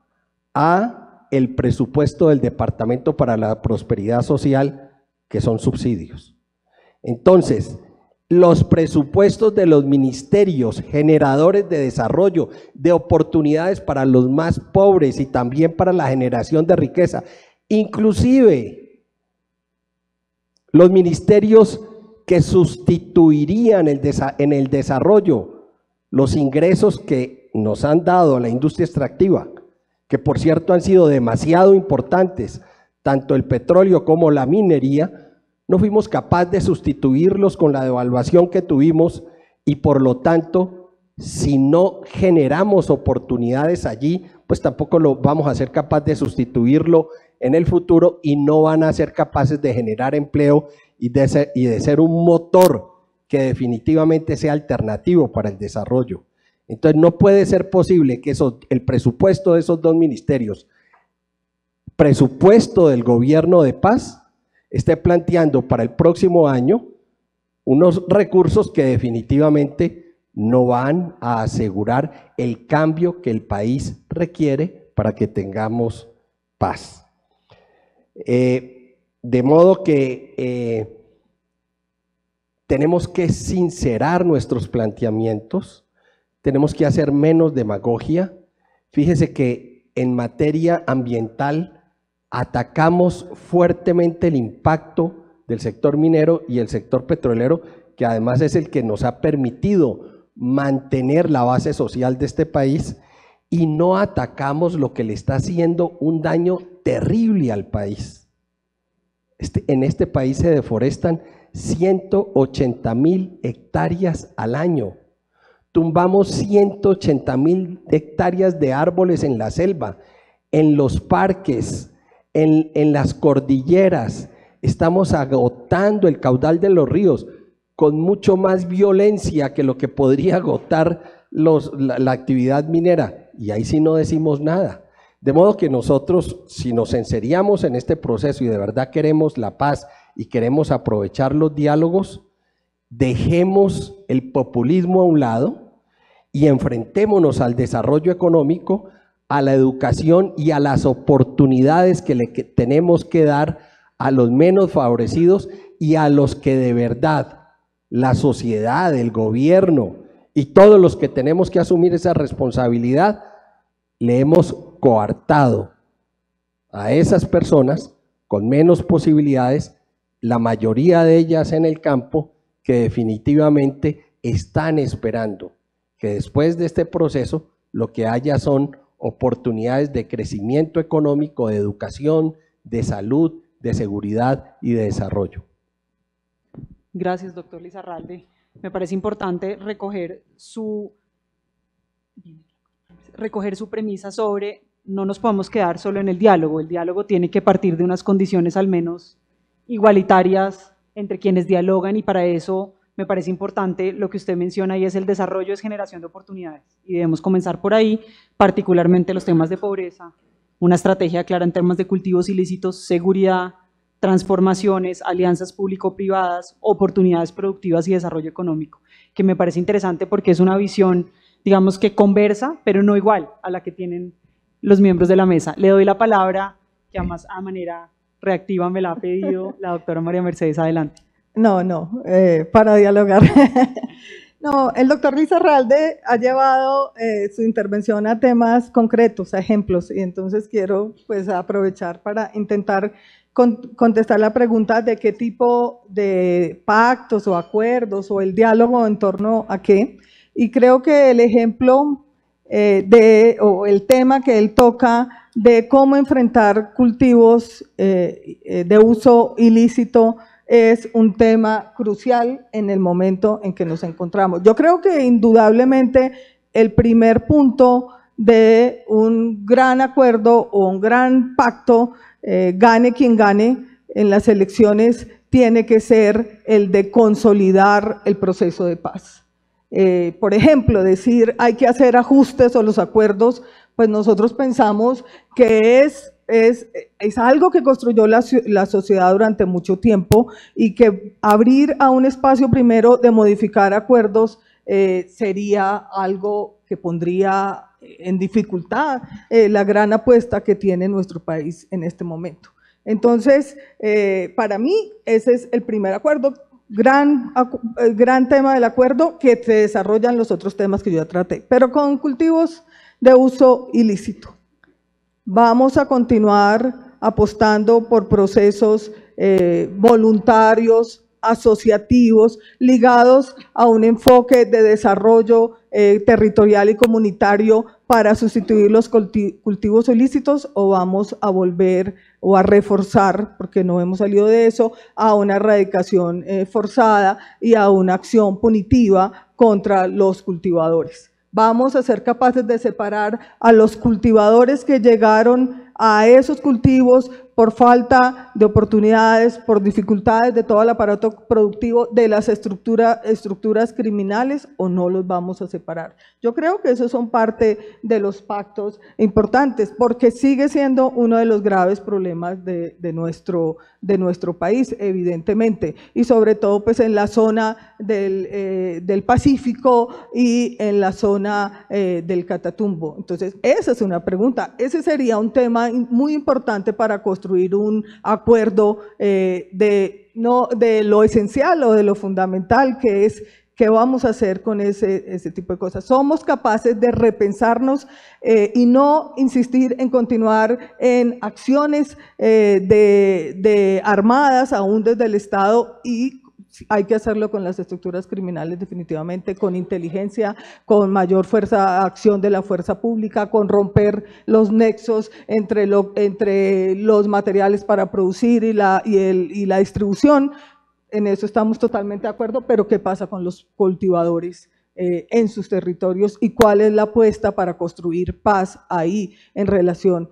a el presupuesto del Departamento para la Prosperidad Social, que son subsidios. Entonces, los presupuestos de los ministerios generadores de desarrollo, de oportunidades para los más pobres y también para la generación de riqueza, inclusive los ministerios que sustituirían en el desarrollo los ingresos que nos han dado la industria extractiva, que por cierto han sido demasiado importantes, tanto el petróleo como la minería, no fuimos capaces de sustituirlos con la devaluación que tuvimos y por lo tanto, si no generamos oportunidades allí, pues tampoco lo vamos a ser capaces de sustituirlo en el futuro y no van a ser capaces de generar empleo y de ser un motor que definitivamente sea alternativo para el desarrollo. Entonces no puede ser posible que el presupuesto de esos dos ministerios, presupuesto del gobierno de paz, esté planteando para el próximo año unos recursos que definitivamente no van a asegurar el cambio que el país requiere para que tengamos paz. De modo que tenemos que sincerar nuestros planteamientos, tenemos que hacer menos demagogia. Fíjese que en materia ambiental atacamos fuertemente el impacto del sector minero y el sector petrolero, que además es el que nos ha permitido mantener la base social de este país, y no atacamos lo que le está haciendo un daño terrible al país. En este país se deforestan 180.000 hectáreas al año. Tumbamos 180.000 hectáreas de árboles en la selva, en los parques, en las cordilleras. Estamos agotando el caudal de los ríos con mucho más violencia que lo que podría agotar la actividad minera, y ahí sí no decimos nada. De modo que nosotros, si nos enseriamos en este proceso y de verdad queremos la paz y queremos aprovechar los diálogos, dejemos el populismo a un lado y enfrentémonos al desarrollo económico, a la educación y a las oportunidades que le tenemos que dar a los menos favorecidos y a los que de verdad la sociedad, el gobierno y todos los que tenemos que asumir esa responsabilidad, le hemos coartado a esas personas con menos posibilidades, la mayoría de ellas en el campo, que definitivamente están esperando que después de este proceso lo que haya son oportunidades de crecimiento económico, de educación, de salud, de seguridad y de desarrollo. Gracias, doctor Lizarralde. Me parece importante recoger su premisa sobre no nos podemos quedar solo en el diálogo tiene que partir de unas condiciones al menos igualitarias entre quienes dialogan, y para eso me parece importante lo que usted menciona, y es el desarrollo es generación de oportunidades, y debemos comenzar por ahí, particularmente los temas de pobreza, una estrategia clara en temas de cultivos ilícitos, seguridad, transformaciones, alianzas público-privadas, oportunidades productivas y desarrollo económico, que me parece interesante porque es una visión, digamos, que conversa, pero no igual a la que tienen los miembros de la mesa. Le doy la palabra, que además a manera reactiva me la ha pedido la doctora María Mercedes. Adelante. Para dialogar. No, el doctor Lizarralde ha llevado su intervención a temas concretos, a ejemplos, y entonces quiero pues aprovechar para intentar contestar la pregunta de qué tipo de pactos o acuerdos o el diálogo en torno a qué. Y creo que el ejemplo o el tema que él toca de cómo enfrentar cultivos de uso ilícito es un tema crucial en el momento en que nos encontramos. Yo creo que indudablemente el primer punto de un gran acuerdo o un gran pacto, gane quien gane en las elecciones, tiene que ser el de consolidar el proceso de paz. Por ejemplo, decir hay que hacer ajustes o los acuerdos, pues nosotros pensamos que es algo que construyó la sociedad durante mucho tiempo, y que abrir a un espacio primero de modificar acuerdos sería algo que pondría en dificultad la gran apuesta que tiene nuestro país en este momento. Entonces, para mí ese es el primer acuerdo, gran tema del acuerdo, que se desarrollan los otros temas que yo ya traté, pero con cultivos de uso ilícito. Vamos a continuar apostando por procesos voluntarios, asociativos, ligados a un enfoque de desarrollo territorial y comunitario para sustituir los cultivos ilícitos, o vamos a volver o a reforzar, porque no hemos salido de eso, a una erradicación forzada y a una acción punitiva contra los cultivadores. Vamos a ser capaces de separar a los cultivadores que llegaron a esos cultivos por falta de oportunidades, por dificultades de todo el aparato productivo, de las estructuras criminales, o no los vamos a separar. Yo creo que esos son parte de los pactos importantes, porque sigue siendo uno de los graves problemas de nuestro país, evidentemente, y sobre todo pues en la zona del Pacífico y en la zona del Catatumbo. Entonces, esa es una pregunta, ese sería un tema muy importante para construir un acuerdo de lo esencial o de lo fundamental, que es qué vamos a hacer con ese tipo de cosas. Somos capaces de repensarnos y no insistir en continuar en acciones de armadas, aún desde el Estado, y hay que hacerlo con las estructuras criminales definitivamente, con inteligencia, con mayor acción de la fuerza pública, con romper los nexos entre los materiales para producir y la distribución. En eso estamos totalmente de acuerdo, pero ¿qué pasa con los cultivadores en sus territorios y cuál es la apuesta para construir paz ahí en relación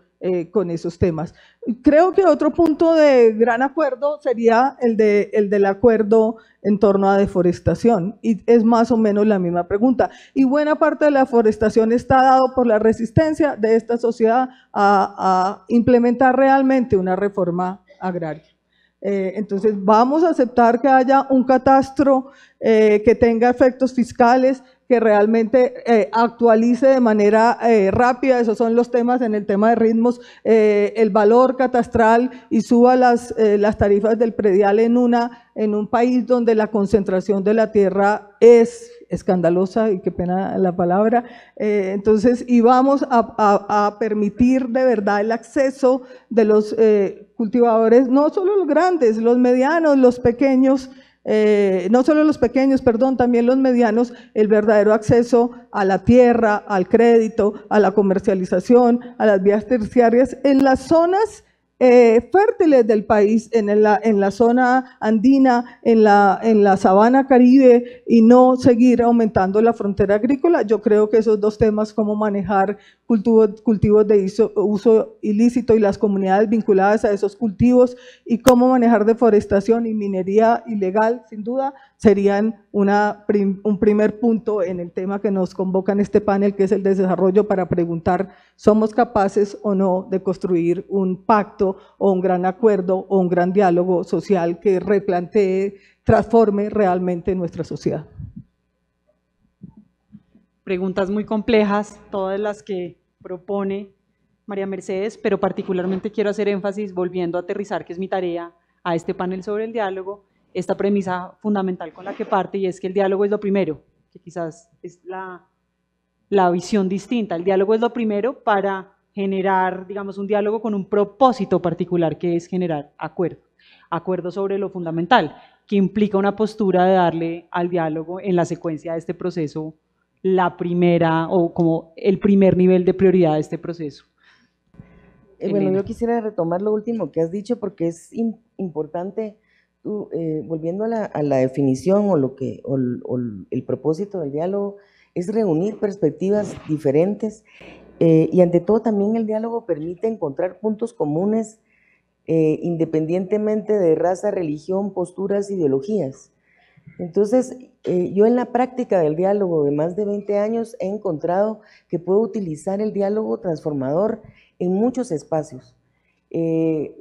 con esos temas? Creo que otro punto de gran acuerdo sería el del acuerdo en torno a deforestación, y es más o menos la misma pregunta, y buena parte de la deforestación está dado por la resistencia de esta sociedad a implementar realmente una reforma agraria. Entonces vamos a aceptar que haya un catastro que tenga efectos fiscales, que realmente actualice de manera rápida, esos son los temas en el tema de ritmos, el valor catastral y suba las tarifas del predial en un país donde la concentración de la tierra es escandalosa, y qué pena la palabra, entonces, y vamos a permitir de verdad el acceso de los cultivadores, no solo los grandes, los medianos, los pequeños, no solo los pequeños, perdón, también los medianos, el verdadero acceso a la tierra, al crédito, a la comercialización, a las vías terciarias en las zonas fértiles del país, en la zona andina, en la sabana caribe, y no seguir aumentando la frontera agrícola. Yo creo que esos dos temas, cómo manejar cultivos de uso ilícito y las comunidades vinculadas a esos cultivos, y cómo manejar deforestación y minería ilegal, sin duda, serían un primer punto en el tema que nos convoca en este panel, que es el desarrollo, para preguntar, ¿somos capaces o no de construir un pacto o un gran acuerdo o un gran diálogo social que replantee, transforme realmente nuestra sociedad? Preguntas muy complejas, todas las que propone María Mercedes, pero particularmente quiero hacer énfasis, volviendo a aterrizar, que es mi tarea, a este panel sobre el diálogo, esta premisa fundamental con la que parte, y es que el diálogo es lo primero, que quizás es la visión distinta. El diálogo es lo primero para generar, digamos, un diálogo con un propósito particular, que es generar acuerdo sobre lo fundamental, que implica una postura de darle al diálogo en la secuencia de este proceso la primera, o como el primer nivel de prioridad de este proceso. Bueno, yo quisiera retomar lo último que has dicho, porque es importante. Volviendo a la definición o el propósito del diálogo, es reunir perspectivas diferentes, y ante todo también el diálogo permite encontrar puntos comunes independientemente de raza, religión, posturas, ideologías. Entonces, yo en la práctica del diálogo de más de 20 años he encontrado que puedo utilizar el diálogo transformador en muchos espacios.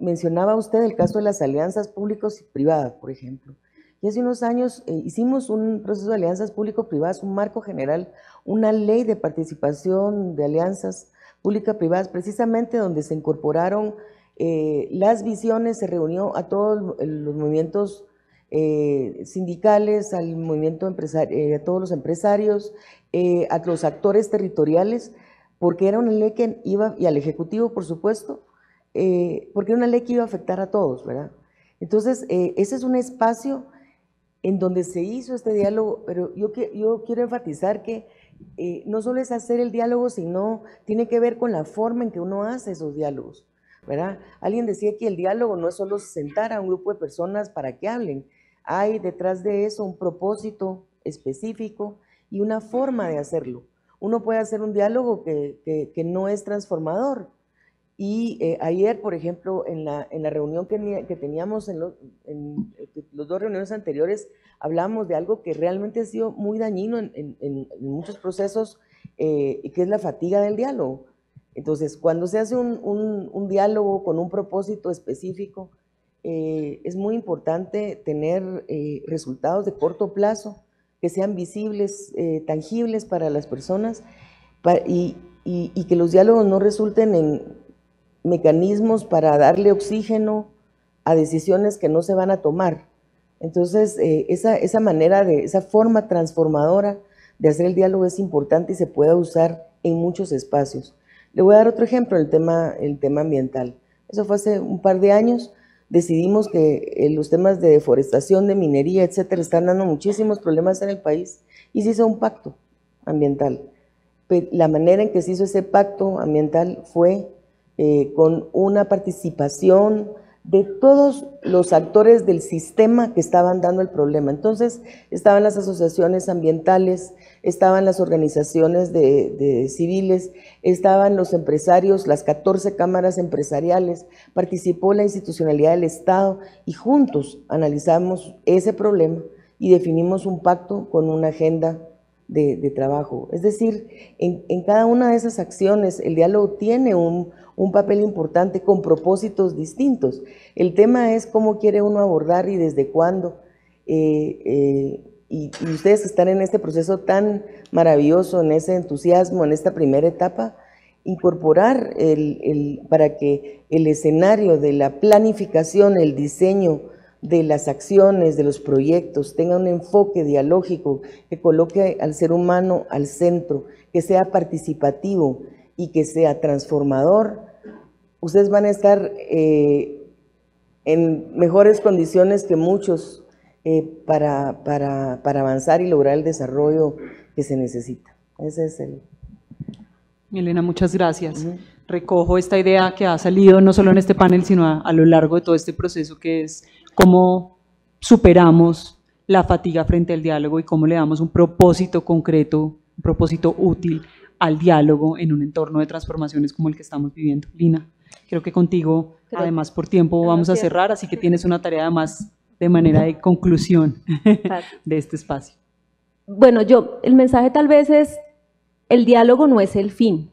Mencionaba usted el caso de las alianzas públicos y privadas, por ejemplo. Y hace unos años hicimos un proceso de alianzas público-privadas, un marco general, una ley de participación de alianzas público-privadas, precisamente donde se incorporaron las visiones, se reunió a todos los movimientos sindicales, al movimiento empresarial, a todos los empresarios, a los actores territoriales, porque era una ley que iba, y al Ejecutivo, por supuesto, porque era una ley que iba a afectar a todos, ¿verdad? Entonces, ese es un espacio en donde se hizo este diálogo, pero yo quiero enfatizar que no solo es hacer el diálogo, sino tiene que ver con la forma en que uno hace esos diálogos, ¿verdad? Alguien decía que el diálogo no es solo sentar a un grupo de personas para que hablen, hay detrás de eso un propósito específico y una forma de hacerlo. Uno puede hacer un diálogo que no es transformador. Y ayer, por ejemplo, en la reunión que teníamos, en los dos reuniones anteriores, hablamos de algo que realmente ha sido muy dañino en muchos procesos, que es la fatiga del diálogo. Entonces, cuando se hace un diálogo con un propósito específico, es muy importante tener resultados de corto plazo, que sean visibles, tangibles para las personas, y que los diálogos no resulten en mecanismos para darle oxígeno a decisiones que no se van a tomar. Entonces, esa forma transformadora de hacer el diálogo es importante y se puede usar en muchos espacios. Le voy a dar otro ejemplo, el tema ambiental. Eso fue hace un par de años. Decidimos que los temas de deforestación, de minería, etcétera, están dando muchísimos problemas en el país, y se hizo un pacto ambiental. La manera en que se hizo ese pacto ambiental fue con una participación de todos los actores del sistema que estaban dando el problema. Entonces, estaban las asociaciones ambientales, estaban las organizaciones de civiles, estaban los empresarios, las 14 cámaras empresariales, participó la institucionalidad del Estado, y juntos analizamos ese problema y definimos un pacto con una agenda de trabajo. Es decir, en cada una de esas acciones el diálogo tiene un papel importante con propósitos distintos. El tema es cómo quiere uno abordar y desde cuándo y ustedes que están en este proceso tan maravilloso, en ese entusiasmo, en esta primera etapa, incorporar para que el escenario de la planificación, el diseño de las acciones, de los proyectos, tenga un enfoque dialógico que coloque al ser humano al centro, que sea participativo y que sea transformador. Ustedes van a estar en mejores condiciones que muchos para avanzar y lograr el desarrollo que se necesita. Ese es el... Elena, muchas gracias. Recojo esta idea que ha salido no solo en este panel, sino a lo largo de todo este proceso, que es cómo superamos la fatiga frente al diálogo y cómo le damos un propósito concreto, un propósito útil al diálogo en un entorno de transformaciones como el que estamos viviendo. Lina, creo que contigo, además por tiempo vamos a cerrar, así que tienes una tarea además de manera de conclusión de este espacio. Bueno, el mensaje tal vez es, el diálogo no es el fin,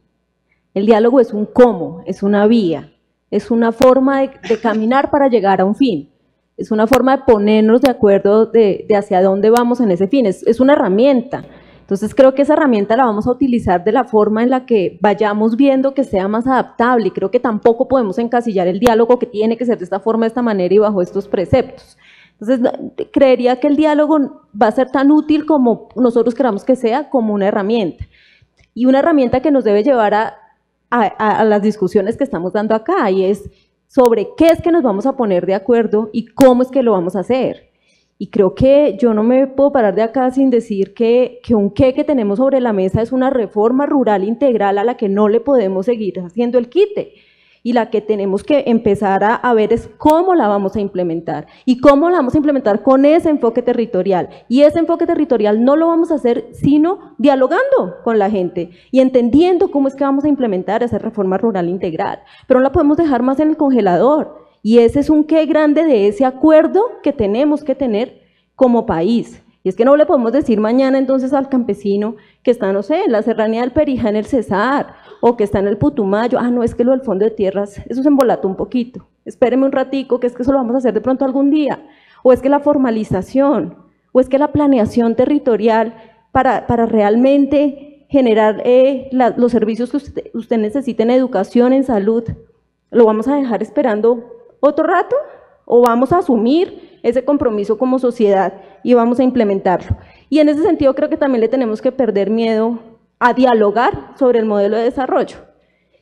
el diálogo es un cómo, es una vía, es una forma de caminar para llegar a un fin, es una forma de ponernos de acuerdo de hacia dónde vamos en ese fin, es una herramienta. Entonces creo que esa herramienta la vamos a utilizar de la forma en la que vayamos viendo que sea más adaptable, y creo que tampoco podemos encasillar el diálogo que tiene que ser de esta forma, de esta manera y bajo estos preceptos. Entonces creería que el diálogo va a ser tan útil como nosotros queramos que sea, como una herramienta, y una herramienta que nos debe llevar a las discusiones que estamos dando acá, y es sobre qué es que nos vamos a poner de acuerdo y cómo es que lo vamos a hacer. Y creo que yo no me puedo parar de acá sin decir que un qué que tenemos sobre la mesa es una reforma rural integral a la que no le podemos seguir haciendo el quite, y la que tenemos que empezar a ver es cómo la vamos a implementar, y cómo la vamos a implementar con ese enfoque territorial, y ese enfoque territorial no lo vamos a hacer sino dialogando con la gente y entendiendo cómo es que vamos a implementar esa reforma rural integral, pero no la podemos dejar más en el congelador. Y ese es un qué grande de ese acuerdo que tenemos que tener como país. Y es que no le podemos decir mañana entonces al campesino que está, no sé, en la serranía del Perijá, en el Cesar, o que está en el Putumayo, no, es que lo del fondo de tierras, eso se embolató un poquito, espéreme un ratico, que es que eso lo vamos a hacer de pronto algún día, o es que la formalización, o es que la planeación territorial para realmente generar los servicios que usted necesita en educación, en salud, lo vamos a dejar esperando otro rato, o vamos a asumir ese compromiso como sociedad y vamos a implementarlo. Y en ese sentido creo que también le tenemos que perder miedo a dialogar sobre el modelo de desarrollo.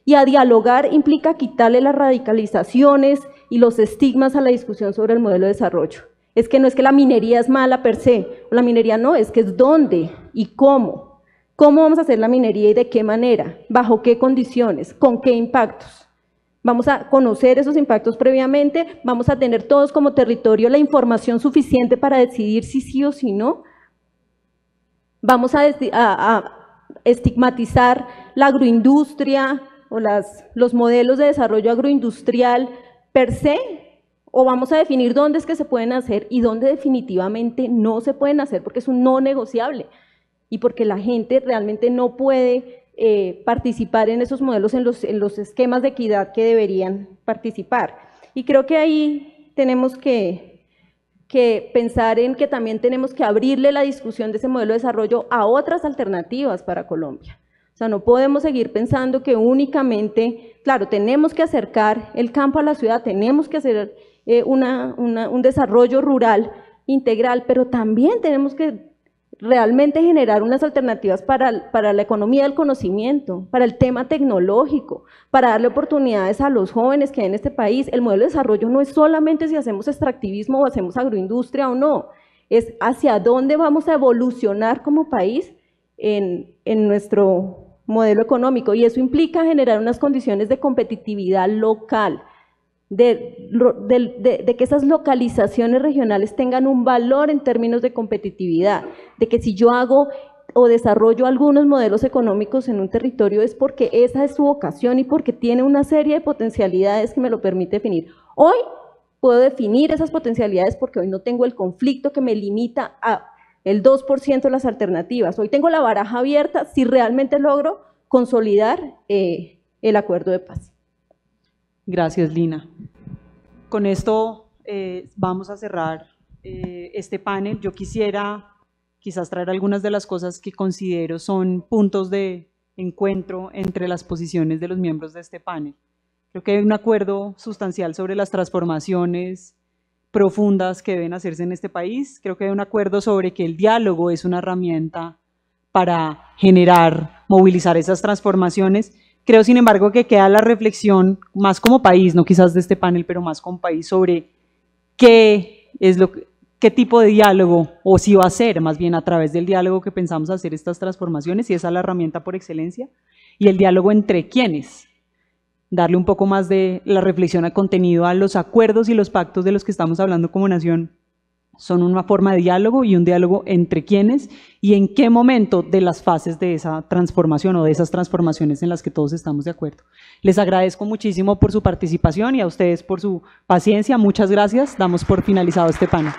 Y a dialogar implica quitarle las radicalizaciones y los estigmas a la discusión sobre el modelo de desarrollo. Es que no es que la minería es mala per se, la minería no, es que es dónde y cómo. ¿Cómo vamos a hacer la minería y de qué manera? ¿Bajo qué condiciones? ¿Con qué impactos? Vamos a conocer esos impactos previamente, vamos a tener todos como territorio la información suficiente para decidir si sí o si no. Vamos a estigmatizar la agroindustria o los modelos de desarrollo agroindustrial per se, o vamos a definir dónde es que se pueden hacer y dónde definitivamente no se pueden hacer porque es un no negociable y porque la gente realmente no puede participar en esos modelos, en los esquemas de equidad que deberían participar. Y creo que ahí tenemos que pensar en que también tenemos que abrirle la discusión de ese modelo de desarrollo a otras alternativas para Colombia. O sea, no podemos seguir pensando que únicamente, claro, tenemos que acercar el campo a la ciudad, tenemos que hacer un desarrollo rural integral, pero también tenemos que realmente generar unas alternativas para la economía del conocimiento, para el tema tecnológico, para darle oportunidades a los jóvenes que hay en este país. El modelo de desarrollo no es solamente si hacemos extractivismo o hacemos agroindustria o no, es hacia dónde vamos a evolucionar como país en nuestro modelo económico, y eso implica generar unas condiciones de competitividad local, de que esas localizaciones regionales tengan un valor en términos de competitividad, de que si yo hago o desarrollo algunos modelos económicos en un territorio es porque esa es su vocación y porque tiene una serie de potencialidades que me lo permite definir. Hoy puedo definir esas potencialidades porque hoy no tengo el conflicto que me limita a el 2% de las alternativas. Hoy tengo la baraja abierta si realmente logro consolidar el acuerdo de paz. Gracias, Lina. Con esto vamos a cerrar este panel. Yo quisiera quizás traer algunas de las cosas que considero son puntos de encuentro entre las posiciones de los miembros de este panel. Creo que hay un acuerdo sustancial sobre las transformaciones profundas que deben hacerse en este país. Creo que hay un acuerdo sobre que el diálogo es una herramienta para generar, movilizar esas transformaciones. Creo, sin embargo, que queda la reflexión, más como país, no quizás de este panel, pero más como país, sobre qué tipo de diálogo, o si va a ser más bien a través del diálogo que pensamos hacer estas transformaciones, y esa es la herramienta por excelencia, y el diálogo entre quiénes. Darle un poco más de la reflexión al contenido, a los acuerdos y los pactos de los que estamos hablando como nación. Son una forma de diálogo y un diálogo entre quiénes y en qué momento de las fases de esa transformación o de esas transformaciones en las que todos estamos de acuerdo. Les agradezco muchísimo por su participación y a ustedes por su paciencia. Muchas gracias. Damos por finalizado este panel.